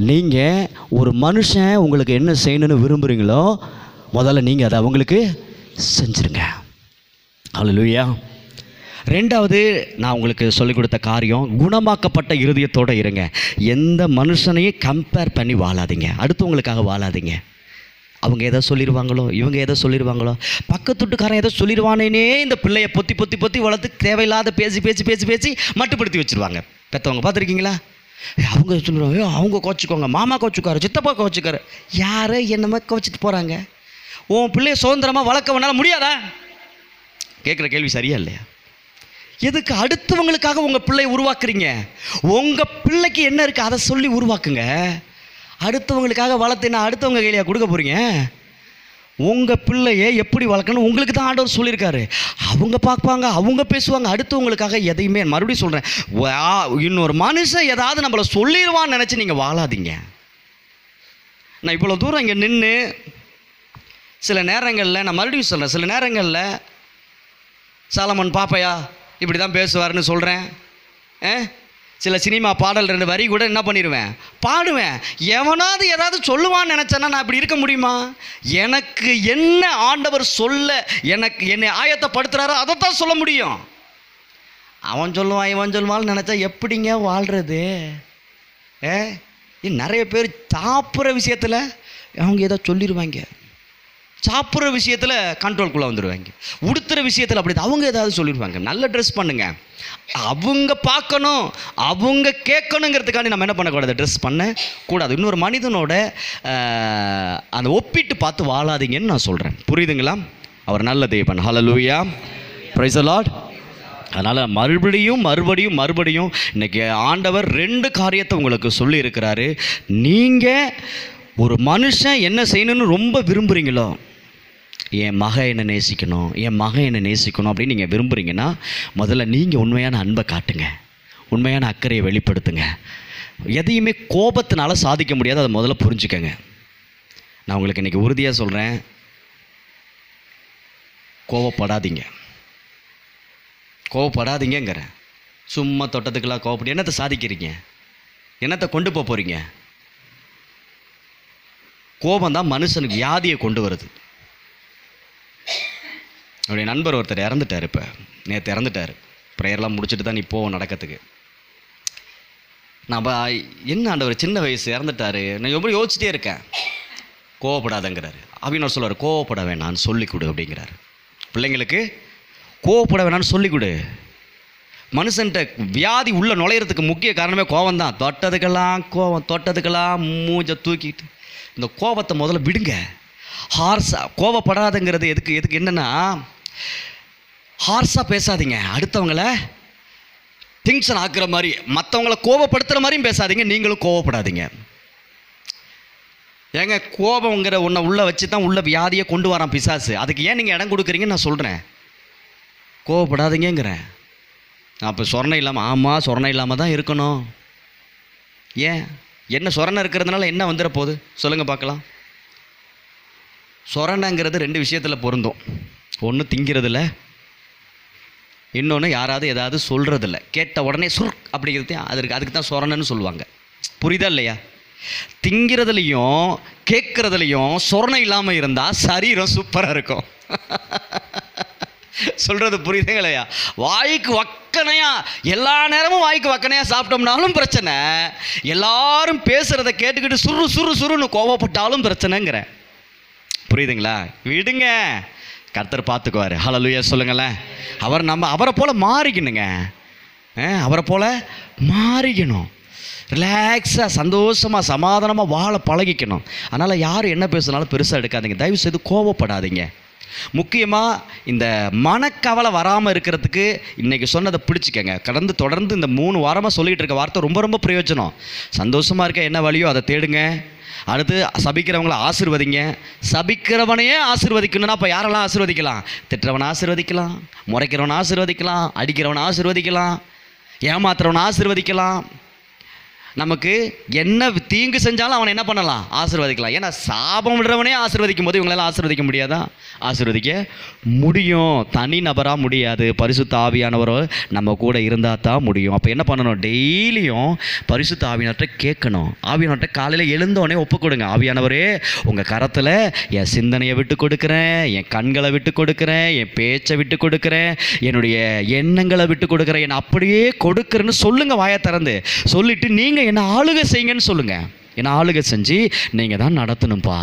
நீங்கள் ஒரு மனுஷன் உங்களுக்கு என்ன செய்யணும்னு விரும்புகிறீங்களோ முதல்ல நீங்கள் அதை அவங்களுக்கு செஞ்சுருங்க. ஹல்லேலூயா. 2வது நான் உங்களுக்கு சொல்லிக் கொடுத்த காரியம், குணமாக்கப்பட்ட இருதயத்தோடு இருங்க. எந்த மனுஷனையும் கம்பேர் பண்ணி வாழாதீங்க, அடுத்தவங்களுக்காக வாழாதீங்க. அவங்க எதை சொல்லிடுவாங்களோ, இவங்க எதை சொல்லிடுவாங்களோ, பக்கத்துட்டுக்காரன் எதை சொல்லிடுவானேனே இந்த பிள்ளையை பொத்தி வளர்த்து தேவையில்லாத பேசி மட்டுப்படுத்தி வச்சுருவாங்க. பெற்றவங்க பார்த்துருக்கீங்களா? அவங்க சொல்லுவாங்க, அவங்க கோச்சிக்கோங்க, மாமா கோச்சிக்காரு, சித்தப்பா கோச்சிக்காரு. யாரை என்னமா கோச்சிட்டு போகிறாங்க? உன் பிள்ளைய சுதந்திரமாக வளர்க்க வேணாலும் முடியாதா? கேட்குற கேள்வி சரியா இல்லையா? எதுக்கு அடுத்தவங்களுக்காக உங்கள் பிள்ளையை உருவாக்குறீங்க? உங்கள் பிள்ளைக்கு என்ன இருக்குது அதை சொல்லி உருவாக்குங்க. அடுத்தவங்களுக்காக வளர்த்துனா அடுத்தவங்க கையிலையா கொடுக்க போகிறீங்க? உங்கள் பிள்ளையை எப்படி வளர்க்கணும் உங்களுக்கு தான் ஆண்டவர் சொல்லியிருக்காரு. அவங்க பார்ப்பாங்க, அவங்க பேசுவாங்க. அடுத்தவங்களுக்காக எதையுமே, மறுபடியும் சொல்கிறேன், இன்னொரு மனுஷன் ஏதாவது நம்மளை சொல்லிடுவான்னு நினச்சி நீங்கள் வாழாதீங்க. நான் இவ்வளோ தூரம் இங்கே நின்று சில நேரங்களில், நான் மறுபடியும் சொல்கிறேன், சில நேரங்களில் சாலமன் பாப்பையா இப்படி தான் பேசுவார்னு சொல்கிறேன். சில சினிமா பாடல் 2 வரி கூட என்ன பண்ணிடுவேன், பாடுவேன். எவனாவது ஏதாவது சொல்லுவான்னு நினச்சேன்னா நான் இப்படி இருக்க முடியுமா? எனக்கு என்ன ஆண்டவர் சொல்ல எனக்கு என்னை ஆயத்தப்படுத்துகிறாரோ அதைத்தான் சொல்ல முடியும். அவன் சொல்லுவான் இவன் சொல்லுவான்னு நினச்சா எப்படிங்க வாழ்கிறது? நிறைய பேர் சாப்பிட்ற விஷயத்தில் அவங்க ஏதோ சொல்லிடுவாங்க, சாப்பிட்ற விஷயத்தில் கண்ட்ரோல்குள்ளே வந்துடுவாங்க, உடுத்துகிற விஷயத்தில் அப்படி அவங்க ஏதாவது சொல்லிடுவாங்க. நல்ல ட்ரெஸ் பண்ணுங்க, அவங்க பார்க்கணும், அவங்க கேட்கணுங்கிறதுக்காண்டி நம்ம என்ன பண்ணக்கூடாது, ட்ரெஸ் பண்ணக்கூடாது. இன்னொரு மனிதனோட அந்த ஒப்பிட்டு பார்த்து வாழாதீங்கன்னு நான் சொல்கிறேன். புரியுதுங்களா? அவர் நல்ல தேவன். ஹல்லேலூயா, பிரைஸ் தி லார்ட். அதனால் மறுபடியும் இன்றைக்கி ஆண்டவர் 2 காரியத்தை உங்களுக்கு சொல்லி இருக்கிறாரு. நீங்கள் ஒரு மனுஷன் என்ன செய்யணும்னு ரொம்ப விரும்புகிறீங்களோ, என் மகன் என்னை நேசிக்கணும், என் மகன் என்னை நேசிக்கணும் அப்படின்னு நீங்கள் விரும்புகிறீங்கன்னா முதல்ல நீங்கள் உண்மையான அன்பை காட்டுங்க, உண்மையான அக்கறையை வெளிப்படுத்துங்க. எதையுமே கோபத்தினால சாதிக்க முடியாது, அதை முதல்ல புரிஞ்சுக்கங்க. நான் உங்களுக்கு இன்றைக்கி உறுதியாக சொல்கிறேன், கோவப்படாதீங்கிறேன். சும்மா தொட்டத்துக்கெல்லாம் கோவப்படி என்னத்தை சாதிக்கிறீங்க? என்னத்தை கொண்டு போக போகிறீங்க? கோபம் தான் மனுஷனுக்கு வியாதியை கொண்டு வருது. என்னுடைய நண்பர் ஒருத்தர் இறந்துட்டார், இப்போ நேற்று இறந்துட்டார். ப்ரேயர்லாம் முடிச்சுட்டு தான் இப்போது நடக்கிறதுக்கு. நான் என்ன ஆண்டவர் சின்ன வயசு இறந்துட்டார், நான் எப்படி யோசிச்சிட்டே இருக்கேன். கோவப்படாதங்கிறாரு. அப்படின்னு சொல்லுவார், கோவப்பட வேணான்னு சொல்லிக் கொடு அப்படிங்கிறாரு. பிள்ளைங்களுக்கு கோவப்பட வேணான்னு சொல்லிக் கொடு. மனுஷன்ட்ட வியாதி உள்ளே நுழையிறதுக்கு முக்கிய காரணமே கோபம் தான். தொட்டதுக்கெல்லாம் மூஞ்சை தூக்கிட்டு இந்த கோபத்தை முதல்ல விடுங்க. கோவப்படாதங்கிறது எதுக்கு என்னென்னா, ஹார்ஸாக பேசாதீங்க, அடுத்தவங்களை டென்ஷன் ஆக்குற மாதிரி, மற்றவங்கள கோபப்படுத்துகிற மாதிரியும் பேசாதீங்க, நீங்களும் கோவப்படாதீங்க. ஏங்க கோபங்கிற ஒன்றை உள்ளே வச்சு தான் உள்ள வியாதியை கொண்டு வரான் பிசாசு. அதுக்கு ஏன் நீங்கள் இடம் கொடுக்குறீங்கன்னு நான் சொல்கிறேன். கோவப்படாதீங்கிறேன். அப்போ சொரணை இல்லாமல், ஆமாம் சொரணை இல்லாமல் தான் இருக்கணும். ஏன் என்ன சொரணை இருக்கிறதுனால என்ன வந்துட போகுது சொல்லுங்கள் பார்க்கலாம். சொரணைங்கிறது 2 விஷயத்தில் பொருந்தும். ஒன்று திங்கிறதில்ல, இன்னொன்று யாராவது ஏதாவது சொல்கிறதில்ல. கேட்ட உடனே சுர் அப்படிங்கிறது அதுக்கு தான் சொரணைன்னு சொல்லுவாங்க. புரியுதா இல்லையா? திங்கிறதுலையும் கேட்குறதுலையும் சொரணை இல்லாமல் இருந்தால் சரீரம் சூப்பராக இருக்கும். சொல்கிறது புரியுதுங்களையா? வாய்க்கு வக்கனையா எல்லா நேரமும் வாய்க்கு வக்கனையாக சாப்பிட்டோம்னாலும் பிரச்சனை, எல்லாரும் பேசுகிறத கேட்டுக்கிட்டு சுருன்னு கோவப்பட்டாலும் பிரச்சனைங்கிறேன். புரியுதுங்களா? விடுங்க, கர்த்தர் பார்த்துக்குவார். ஹல்லேலூயா சொல்லுங்களேன். அவரை போல் மாறிக்கணுங்க. அவரை போல் மாறிக்கணும். ரிலாக்ஸாக சந்தோஷமாக சமாதானமாக வாழ பழகிக்கணும். அதனால் யார் என்ன பேசுனாலும் பெருசாக எடுக்காதீங்க. தயவு செய்து கோவப்படாதீங்க. முக்கியமாக இந்த மனக்கவலை வராமல் இருக்கிறதுக்கு இன்றைக்கி சொன்னதை பிடிச்சிக்கங்க. தொடர்ந்து இந்த 3 வாரமாக சொல்லிகிட்டு இருக்க வார்த்தை ரொம்ப பிரயோஜனம். சந்தோஷமாக இருக்க என்ன வழியோ அதை தேடுங்க. அடுத்து சபிக்கிறவங்கள ஆசீர்வதிங்க. சபிக்கிறவனையே ஆசீர்வதிக்கணும்னா அப்போ யாரெல்லாம் ஆசீர்வதிக்கலாம்? திட்டுறவனை ஆசீர்வதிக்கலாம், முறைக்கிறவனை ஆசீர்வதிக்கலாம், அடிக்கிறவனை ஆசீர்வதிக்கலாம், ஏமாத்துறவனை ஆசீர்வதிக்கலாம். நமக்கு என்ன தீங்கு செஞ்சாலும் அவனை என்ன பண்ணலாம்? ஆசீர்வதிக்கலாம். ஏன்னா சாபம் விடுறவனே ஆசீர்வதிக்கும் போது இவங்களால ஆசீர்வதிக்க முடியாதா? ஆசீர்வதிக்க முடியும். தனி நபராக முடியாது. பரிசுத்த ஆவியானவர் நம்ம கூட இருந்தால் தான் முடியும். அப்போ என்ன பண்ணணும்? டெய்லியும் பரிசுத்த ஆவியானவர்கிட்ட கேட்கணும். ஆவியானவர்கிட்ட காலையில் எழுந்தோடனே ஒப்பு கொடுங்க. ஆவியானவரே உங்கள் கரத்தில் என் சிந்தனையை விட்டு கொடுக்குறேன், என் கண்களை விட்டு கொடுக்குறேன், என் பேச்சை விட்டு கொடுக்குறேன், என்னுடைய எண்ணங்களை விட்டு கொடுக்குறேன், என்னை அப்படியே கொடுக்குறேன்னு சொல்லுங்கள். வாயை திறந்து சொல்லிவிட்டு நீங்கள் என்ன ஆளுகை செய்யுங்கன்னு சொல்லுங்க. என்ன ஆளுகை செஞ்சு நீங்கள் தான் நடத்தணும்ப்பா,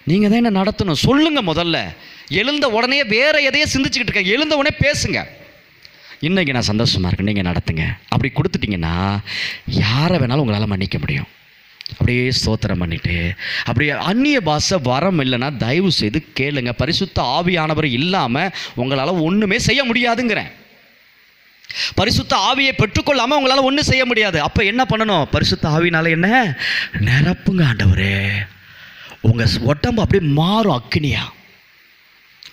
நீங்கள் தான் என்ன நடத்தணும் சொல்லுங்க. முதல்ல எழுந்த உடனே வேற எதையே சிந்திச்சுக்கிட்டு இருக்க, எழுந்த உடனே பேசுங்க. இன்னைக்கு நான் சந்தோஷமா இருக்கேன், நீங்கள் நடத்துங்க. அப்படி கொடுத்துட்டீங்கன்னா யாரை வேணாலும் உங்களால் மன்னிக்க முடியும். அப்படியே ஸ்தோத்திரம் பண்ணிட்டு அப்படியே அந்நிய பாஷை வரம் இல்லைன்னா தயவு செய்து கேளுங்க. பரிசுத்த ஆவியானவர் இல்லாமல் உங்களால் ஒன்றுமே செய்ய முடியாதுங்கிறேன். பரிசுத்த ஆவியை பெற்றுக்கொள்ளாமல் உங்களால் ஒன்றும் செய்ய முடியாது. அப்போ என்ன பண்ணணும்? பரிசுத்த ஆவினால என்ன நிரப்புங்க ஆண்டவரே. உங்கள் உடம்பு அப்படியே மாறும் அக்கினியா,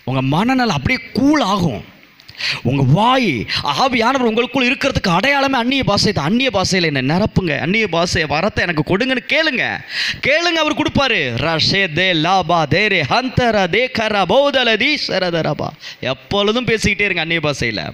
உங்கள் மனநலம் அப்படியே கூல் ஆகும். உங்கள் வாய் ஆவியானவர் உங்களுக்குள் இருக்கிறதுக்கு அடையாளமே அந்நிய பாஷை தான். அந்நிய பாஷையில் என்ன நிரப்புங்க, அந்நிய பாஷை வரத்தை எனக்கு கொடுங்கன்னு கேளுங்க, அவர் கொடுப்பாரு. ரஷே தே லாபா தேரே ஹந்தர தேகரா பௌதல தீசரதரபா. எப்பொழுதும் பேசிக்கிட்டே இருங்க அந்நிய பாஷையில்.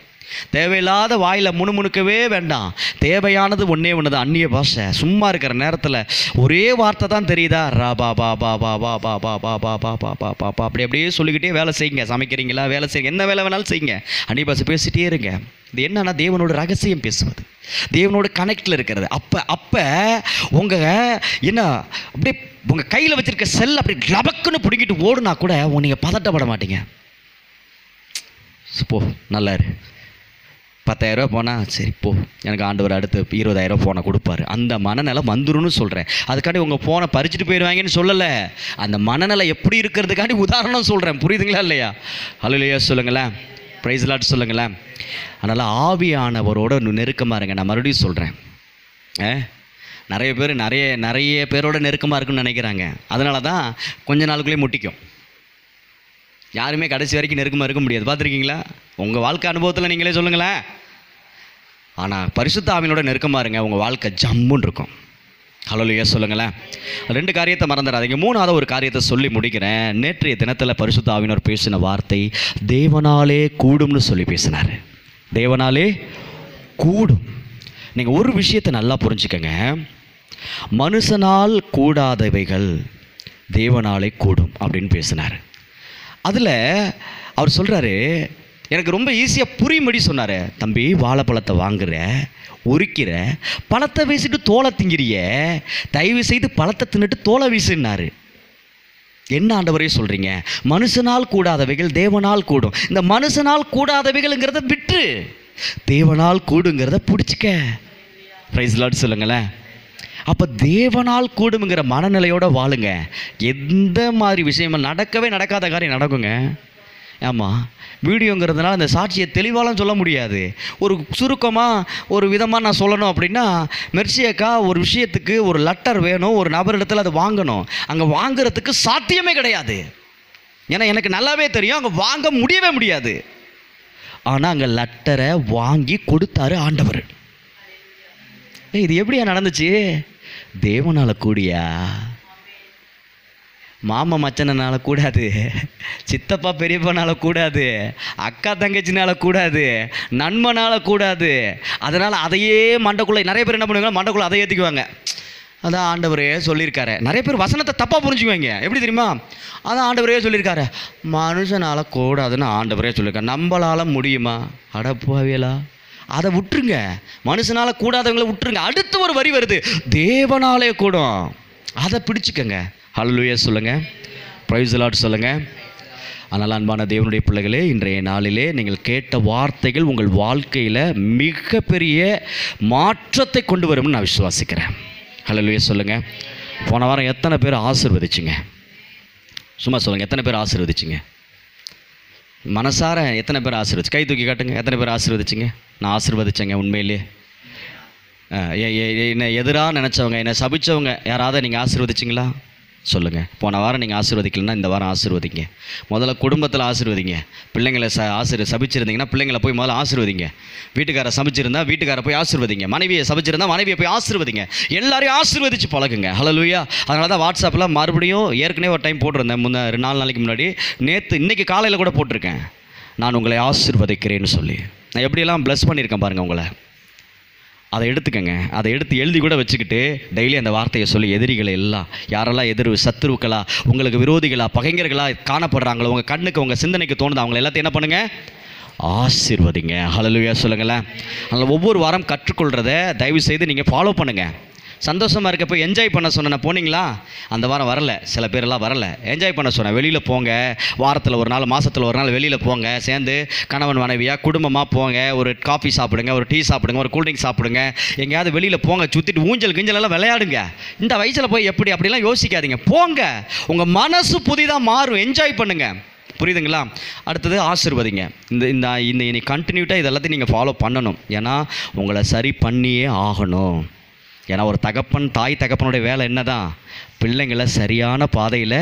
தேவையில்லாத வாயில் முணுமுணுக்கவே வேண்டாம். தேவையானது ஒன்றே ஒன்று தான், அந்நிய பாஷை. சும்மா இருக்கிற நேரத்தில் ஒரே வார்த்தை தான் தெரியுதா, ரா பா பா பா பா பா பா பா பா பா பா பா பா பா பா அப்படி அப்படியே சொல்லிக்கிட்டே வேலை செய்யுங்க. சமைக்கிறீங்களா, வேலை செய்யுங்க, என்ன வேலை வேணாலும் செய்யுங்க, அந்நிய பாஷை பேசிகிட்டே இருங்க. இது என்னன்னா தேவனோட ரகசியம் பேசுவது, தேவனோட கனெக்டில் இருக்கிறது. அப்போ உங்கள் என்ன அப்படியே உங்கள் கையில் வச்சுருக்க செல் அப்படி லபக்குன்னு பிடிக்கிட்டு ஓடுனா கூட நீங்கள் பதட்டப்பட மாட்டீங்க. போ நல்லாரு, 10,000 போனால் சரி போ, எனக்கு ஆண்டவர் அடுத்து 20,000 ஃபோனை கொடுப்பாரு, அந்த மனநிலை வந்துருன்னு சொல்கிறேன். அதுக்காண்டி உங்கள் ஃபோனை பறிச்சுட்டு போயிடுவாங்கன்னு சொல்லலை. அந்த மனநிலை எப்படி இருக்கிறதுக்காண்டி உதாரணம் சொல்கிறேன். புரியுதுங்களா இல்லையா? ஹல்லேலூயா சொல்லுங்களேன், பிரைஸ் லார்ட் சொல்லுங்களேன். அதனால் ஆவியானவரோட நெருக்கமாக இருங்க. நான் மறுபடியும் சொல்கிறேன், நிறைய பேர் நிறைய பேரோட நெருக்கமாக இருக்குன்னு நினைக்கிறாங்க. அதனால தான் கொஞ்ச நாளுக்குள்ளேயே முட்டிக்கும். யாருமே கடைசி வரைக்கும் நெருக்கமாக இருக்க முடியாது. பார்த்துருக்கீங்களா? உங்கள் வாழ்க்கை அனுபவத்தில் நீங்களே சொல்லுங்களேன். ஆனால் பரிசுத்த ஆவியோட நெருக்கமாக இருங்க, உங்கள் வாழ்க்கை ஜம்முன்னு இருக்கும். ஹல்லேலூயா சொல்லுங்களேன். 2 காரியத்தை மறந்துடாதீங்க. 3வது ஒரு காரியத்தை சொல்லி முடிக்கிறேன். நேற்றைய தினத்தில் பரிசுத்த ஆவியினர் பேசின வார்த்தை தேவனாலே கூடும்னு சொல்லி பேசினார். தேவனாலே கூடும். நீங்கள் ஒரு விஷயத்தை நல்லா புரிஞ்சுக்கங்க, மனுஷனால் கூடாதவைகள் தேவனாலே கூடும் அப்படின்னு பேசினார். அதில் அவர் சொல்கிறாரு, எனக்கு ரொம்ப ஈஸியாக புரியும்படி சொன்னார். தம்பி, வாழைப்பழத்தை வாங்குற, உரிக்கிற, பழத்தை வீசிட்டு தோலை திங்கிறிய, தயவு செய்து பழத்தை தின்னுட்டு தோலை வீசுனாரு. என்ன ஆண்டவரே சொல்கிறீங்க? மனுஷனால் கூடாதவைகள் தேவனால் கூடும். இந்த மனுஷனால் கூடாதவைகள்ங்கிறத விட்டு தேவனால் கூடுங்கிறத பிடிச்சிக்க. பிரைஸ் லார்ட் சொல்லுங்களேன். அப்போ தேவனால் கூடுங்கிற மனநிலையோடு வாழுங்க. எந்த மாதிரி விஷயமும் நடக்காத காரியம் நடக்குங்க. ஆமாம், வீடியோங்கிறதுனால அந்த சாட்சியை தெளிவாலாம் சொல்ல முடியாது. ஒரு சுருக்கமாக ஒரு விதமாக நான் சொல்லணும் அப்படின்னா, மெர்சியக்கா ஒரு விஷயத்துக்கு ஒரு லெட்டர் வேணும், ஒரு நபரிடத்தில் அதை வாங்கணும். அங்கே வாங்குறதுக்கு சாத்தியமே கிடையாது. ஏன்னா எனக்கு நல்லாவே தெரியும் அங்கே வாங்க முடியவே முடியாது. ஆனால் அங்கே லெட்டரை வாங்கி கொடுத்தாரு ஆண்டவர். இது எப்படியா நடந்துச்சு? தேவனால் கூடியா? மாமா மச்சனால கூடாது, சித்தப்பா பெரியப்பனால கூடாது, அக்கா தங்கச்சினால கூடாது, நண்பனால் கூடாது. அதனால் அதையே மண்டைக்குள்ளே நிறைய பேர் என்ன பண்ணுவாங்க, மண்டைக்குள்ளே அதை ஏற்றிக்குவாங்க. அதான் ஆண்டவரே சொல்லியிருக்காரு. நிறைய பேர் வசனத்தை தப்பாக புரிஞ்சுக்குவாங்க. எப்படி தெரியுமா? அதான் ஆண்டவரே சொல்லியிருக்காரு, மனுஷனால் கூடாதுன்னு ஆண்டவரே சொல்லியிருக்காரு. நம்மளால் முடியுமா? அடப்பாவியலா, அதை விட்டுருங்க. மனுஷனால் கூடாதவங்களை விட்டுருங்க. அடுத்து ஒரு வரி வருது, தேவனாலே கூடும், அதை பிடிச்சிக்கங்க. ஹல்லேலூயா சொல்லுங்கள், பிரைஸ் தி லார்ட் சொல்லுங்கள். அதனால் அன்பான தேவனுடைய பிள்ளைகளே, இன்றைய நாளிலே நீங்கள் கேட்ட வார்த்தைகள் உங்கள் வாழ்க்கையில் மிகப்பெரிய மாற்றத்தை கொண்டு வரும்னு நான் விசுவாசிக்கிறேன். ஹல்லேலூயா சொல்லுங்கள். போன வாரம் எத்தனை பேர் ஆசீர்வதிச்சிங்க? சும்மா சொல்லுங்கள், எத்தனை பேர் ஆசீர்வதிச்சிங்க? மனசார எத்தனை பேர் ஆசீர்வதிச்சு? கை தூக்கி காட்டுங்க. எத்தனை பேர் ஆசீர்வதிச்சிங்க? நான் ஆசீர்வதிச்சேங்க உண்மையிலே. என்னை எதிராக நினச்சவங்க, என்னை சபித்தவங்க யாராவது நீங்கள் ஆசீர்வதிச்சிங்களா? சொல்லுங்கள். போன வாரம் நீங்கள் ஆசீர்வதிக்கலன்னா இந்த வாரம் ஆசீர்வதிங்க. முதல்ல குடும்பத்தில் ஆசீர்வதிங்க. பிள்ளைங்களை சபிச்சிருந்தீங்கன்னா பிள்ளைங்களை போய் முதல்ல ஆசீர்வதிங்க. வீட்டுக்காரை சபிச்சிருந்தா வீட்டுக்காரை போய் ஆசீர்வதிங்க. மனைவியை சபிச்சிருந்தா மனைவியை போய் ஆசீர்வதிங்க. எல்லாரையும் ஆசீர்வதிச்சு பழகுங்க. ஹல்லேலூயா. அதனால தான் வாட்ஸ்அப்பில் மறுபடியும் ஏற்கனவே ஒரு டைம் போட்டிருந்தேன், 4 நாளைக்கு முன்னாடி. இன்றைக்கி காலையில் கூட போட்டிருக்கேன், நான் உங்களை ஆசீர்வதிக்கிறேன்னு சொல்லி. நான் எப்படியெல்லாம் ப்ளஸ் பண்ணியிருக்கேன் பாருங்கள் உங்களை. அதை எடுத்துக்கங்க. அதை எடுத்து எழுதி கூட வச்சுக்கிட்டு டெய்லி அந்த வார்த்தையை சொல்லி எதிரிகளை எல்லாம், யாரெல்லாம் சத்துருக்களா, உங்களுக்கு விரோதிகளா, பகைஞர்களா காணப்படுறாங்களோ, உங்கள் கண்ணுக்கு உங்கள் சிந்தனைக்கு தோணுது, அவங்களை எல்லாத்தையும் என்ன பண்ணுங்கள்? ஆசீர்வதிங்க. ஹல்லேலூயா சொல்லுங்களேன். அதனால் ஒவ்வொரு வாரம் கற்றுக்கொள்கிறத தயவு செய்து நீங்கள் ஃபாலோ பண்ணுங்கள். சந்தோஷமாக இருக்கப்போ என்ஜாய் பண்ண சொன்னேன். போனீங்களா? அந்த வாரம் வரலை, சில பேரெல்லாம் வரலை. என்ஜாய் பண்ண சொன்னேன். வெளியில் போங்க, வாரத்தில் ஒரு நாள், மாதத்தில் ஒரு நாள் வெளியில் போங்க. சேர்ந்து கணவன் மனைவியாக குடும்பமாக போங்க. ஒரு காஃபி சாப்பிடுங்க, ஒரு டீ சாப்பிடுங்க, ஒரு கூல்ட்ரிங்க் சாப்பிடுங்க. எங்கேயாவது வெளியில் போங்க, சுற்றிட்டு ஊஞ்சல் கிஞ்சலெல்லாம் விளையாடுங்க. இந்த வயசில் போய் அப்படிலாம் யோசிக்காதீங்க. போங்க, உங்கள் மனசு புதிதாக மாறும். என்ஜாய் பண்ணுங்கள். புரியுதுங்களா? அடுத்தது ஆசீர்வதிங்க. இந்த இந்த இந்த கண்டினியூட்டாக இது எல்லாத்தையும் நீங்கள் ஃபாலோ பண்ணணும். ஏன்னா உங்களை சரி பண்ணியே ஆகணும். ஏன்னா ஒரு தாய் தகப்பனுடைய வேலை என்ன தான்? பிள்ளைங்களை சரியான பாதையில்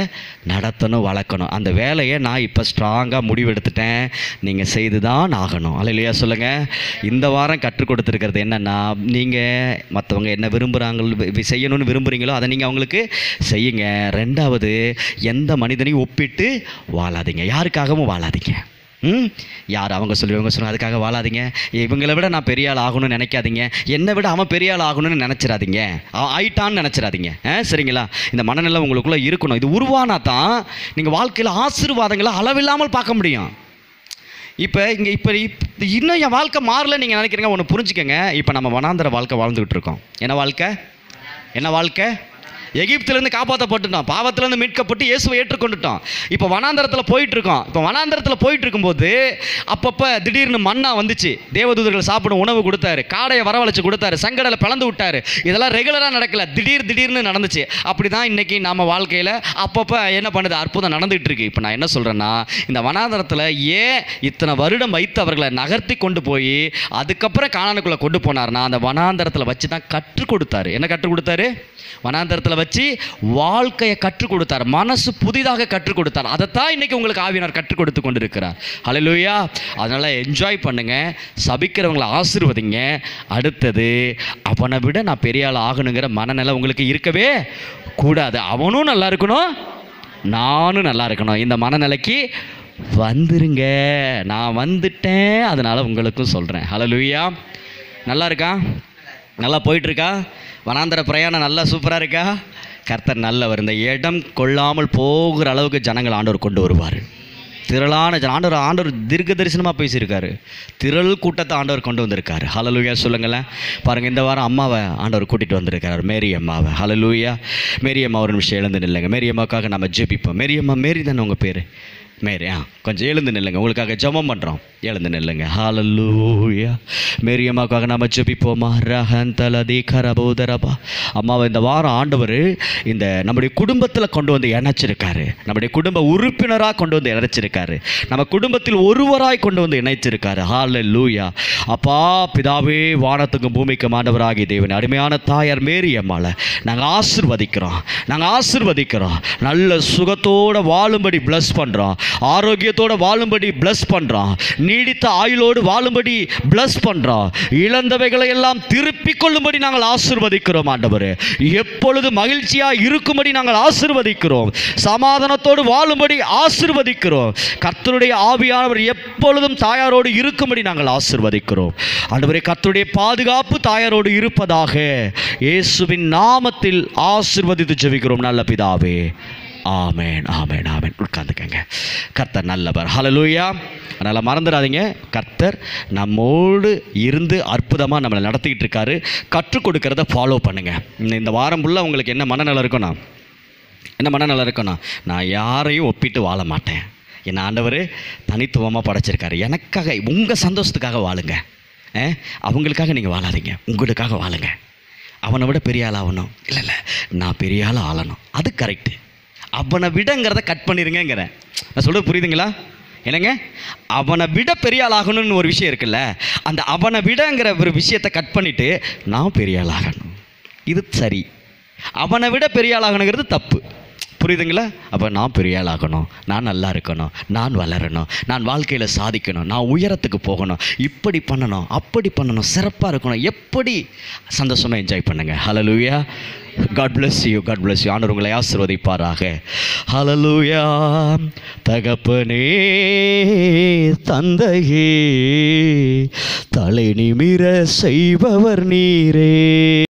நடத்தணும், வளர்க்கணும். அந்த வேலையை நான் இப்போ ஸ்ட்ராங்காக முடிவெடுத்துட்டேன், நீங்கள் செய்து தான் ஆகணும். அல்லேலூயா சொல்லுங்கள். இந்த வாரம் கற்றுக் கொடுத்துருக்கிறது என்னென்னா, நீங்கள் மற்றவங்க என்ன செய்யணும்னு விரும்புகிறீங்களோ அதை நீங்கள் அவங்களுக்கு செய்யுங்க. ரெண்டாவது, எந்த மனிதனையும் ஒப்பிட்டு வாழாதீங்க, யாருக்காகவும் வாழாதீங்க. யார் அவங்க சொல்லுவாங்க அதுக்காக வாழாதீங்க. இவங்களை விட நான் பெரிய ஆள் ஆகணும்னு நினைக்காதீங்க, என்னை விட அவன் பெரிய ஆள் ஆகணும்னு நினச்சிடாதீங்க, ஆயிட்டான்னு நினச்சிடாதீங்க. சரிங்களா? இந்த மனநிலை உங்களுக்குள்ளே இருக்கணும். இது உருவானா தான் நீங்கள் வாழ்க்கையில் ஆசீர்வாதங்களை அளவில்லாமல் பார்க்க முடியும். இப்போ இன்னும் என் வாழ்க்கை மாறல நீங்கள் நினைக்கிறீங்க. ஒன்று புரிஞ்சுக்கங்க, இப்போ நம்ம வனாந்தர வாழ்க்கை வாழ்ந்துக்கிட்டு இருக்கோம். என்ன வாழ்க்கை? எகிப்திலேருந்து காப்பாற்றப்பட்டுட்டோம், பாவத்திலேருந்து மீட்கப்பட்டு இயேசுவை ஏற்றுக்கொண்டுட்டோம். இப்போ வனாந்தரத்தில் போயிட்டுருக்கோம். இப்போ வனாந்தரத்தில் போயிட்டு இருக்கும்போது அப்பப்போ திடீர்னு மண்ணா வந்துச்சு, தேவதூதர்கள் சாப்பிடும் உணவு கொடுத்தாரு, காடையை வரவழைச்சு கொடுத்தாரு, சங்கடலை பிளந்து விட்டாரு. இதெல்லாம் ரெகுலராக நடக்கல, திடீர்னு நடந்துச்சு. அப்படி தான் இன்றைக்கி நம்ம வாழ்க்கையில் அப்பப்போ என்ன பண்ணுது, அற்புதம் நடந்துகிட்டு இருக்கு. இப்போ நான் என்ன சொல்கிறேன்னா, இந்த வனாந்தரத்தில் ஏன் இத்தனை வருடம் வைத்து அவர்களை நகர்த்தி கொண்டு போய் அதுக்கப்புறம் கானானுக்குள்ளே கொண்டு போனார்னா, அந்த வனாந்தரத்தில் வச்சு தான் கற்றுக் கொடுத்தாரு. என்ன கற்றுக் கொடுத்தாரு? வனாந்தரத்தில் வச்சு வாழ்க்கையை கற்றுக் கொடுத்தார், மனசு புதிதாக கற்றுக் கொடுத்தார். அதைத்தான் இன்னைக்கு உங்களுக்கு ஆவியானவர் கற்றுக் கொடுத்து கொண்டு இருக்கிறார். ஹல்லேலூயா. அதனால் என்ஜாய் பண்ணுங்க, சபிக்கிறவங்களை ஆசீர்வதிங்க. அடுத்தது, அவனை விட நான் பெரிய ஆள் ஆகணுங்கிற மனநிலை உங்களுக்கு இருக்கவே கூடாது. அவனும் நல்லா இருக்கணும், நானும் நல்லா இருக்கணும். இந்த மனநிலைக்கு வந்துருங்க. நான் வந்துட்டேன், அதனால் உங்களுக்கும் சொல்கிறேன். ஹல்லேலூயா. நல்லா இருக்கா? நல்லா போயிட்டுருக்கா? வனாந்தர பிரயாணம் நல்லா சூப்பராக இருக்கா? கர்த்தர் நல்லவர். இந்த இடம் கொள்ளாமல் போகிற அளவுக்கு ஜனங்கள் ஆண்டவர் கொண்டு வருவார். திரளான ஆண்டவர் தீர்க்க தரிசனமாக பேசியிருக்காரு. திரள் கூட்டத்தை ஆண்டவர் கொண்டு வந்திருக்காரு. ஹல்லேலூயா சொல்லுங்களேன். பாருங்கள், இந்த வாரம் அம்மாவை ஆண்டவர் கூட்டிகிட்டு வந்திருக்காரு, மேரி அம்மாவை. ஹல்லேலூயா. மேரி அம்மா ஒரு நிமிஷம் எழுந்து நில்லுங்க. மேரி அம்மாவுக்காக நம்ம ஜெபிப்போம். மேரி தானே உங்கள் பேர்? மேரி, கொஞ்சம் எழுந்து நில்லுங்க, உங்களுக்காக ஜெபம் பண்ணுறோம். எழுந்து நில்லுங்க. ஹல்லேலூயா. மேரி அம்மாவுக்காக நம்ம ஜெபிப்போமா. ரஹந்தலதி கரபோதரபா. அம்மாவை இந்த வாரம் ஆண்டவர் இந்த நம்முடைய குடும்பத்தில் கொண்டு வந்து இணைச்சிருக்காரு, நம்முடைய குடும்ப உறுப்பினராக கொண்டு வந்து இணைச்சிருக்காரு, நம்ம குடும்பத்தில் ஒருவராய் கொண்டு வந்து இணைச்சிருக்காரு. ஹல்லேலூயா. அப்பா பிதாவே, வானத்துக்கும் பூமிக்கும் ஆண்டவராகிய தேவன், அருமையான தாயார் மேரி அம்மாவை நாங்கள் ஆசீர்வதிக்கிறோம். நல்ல சுகத்தோடு வாழும்படி பிளஸ் பண்ணுறோம், ஆரோக்கியத்தோடு வாழும்படி பிளஸ் பண்ணுறோம், நீடித்த ஆயுளோடு வாழும்படி பிளஸ் பண்ணுறோம், இழந்தவைகளை எல்லாம் திருப்பிக் கொள்ளும்படி நாங்கள் ஆசீர்வதிக்கிறோம். ஆண்டவரே, எப்பொழுது மகிழ்ச்சியாக இருக்கும்படி நாங்கள் ஆசீர்வதிக்கிறோம், சமாதானத்தோடு வாழும்படி ஆசீர்வதிக்கிறோம். கர்த்தருடைய ஆவியானவர் எப்பொழுதும் தாயாரோடு இருக்கும்படி நாங்கள் ஆசீர்வதிக்கிறோம். ஆண்டவரே, கர்த்தருடைய பாதுகாப்பு தாயாரோடு இருப்பதாக இயேசுவின் நாமத்தில் ஆசீர்வதித்து ஜெபிக்கிறோம் நல்ல பிதாவே. ஆமேன், ஆமேன், ஆமேன். உட்கார்ந்துக்கங்க. கர்த்தர் நல்லவர். ஹல்லேலூயா. அதனால் மறந்துடாதீங்க, கர்த்தர் நம்மோடு இருந்து அற்புதமாக நம்மளை நடத்திக்கிட்டு இருக்காரு. கற்றுக் கொடுக்கறத ஃபாலோ பண்ணுங்கள். இந்த வாரம் ஃபுல்லாக உங்களுக்கு என்ன மனநிலை இருக்கணும்? நான் யாரையும் ஒப்பிட்டு வாழ மாட்டேன். என் ஆண்டவர் தனித்துவமாக படைச்சிருக்காரு. எனக்காக, உங்கள் சந்தோஷத்துக்காக வாழுங்க. அவங்களுக்காக நீங்கள் வாழாதீங்க, உங்களுக்காக வாழுங்க. அவனை விட பெரிய ஆள் ஆகணும், இல்லை நான் பெரிய ஆள் ஆளணும், அது கரெக்டு. அவனை விடங்கிறத கட் பண்ணிடுங்கிறேன். நான் சொல்கிறது புரியுதுங்களா? என்னங்க, அவனை விட பெரிய ஆள் ஆகணும்னு ஒரு விஷயம் இருக்குல்ல, அந்த அவனை விடங்கிற ஒரு விஷயத்தை கட் பண்ணிவிட்டு நான் பெரிய ஆள் ஆகணும், இது சரி. அவனை விட பெரிய ஆள் ஆகணுங்கிறது தப்பு. புரியுதுங்களா? அப்போ நான் பெரிய ஆள் ஆகணும், நான் நல்லா இருக்கணும், நான் வளரணும், நான் வாழ்க்கையில் சாதிக்கணும், நான் உயரத்துக்கு போகணும், இப்படி பண்ணணும், அப்படி பண்ணணும், சிறப்பாக இருக்கணும். எப்படி சந்தோஷமாக என்ஜாய் பண்ணுங்கள். ஹல்லேலூயா. God bless you. God bless you. ஆண்டவர் உங்களை ஆசீர்வதிப்பாராக. ஹல்லேலூயா. தகப்பனே, தந்தையே, தலை நிமிர செய்பவர் நீரே.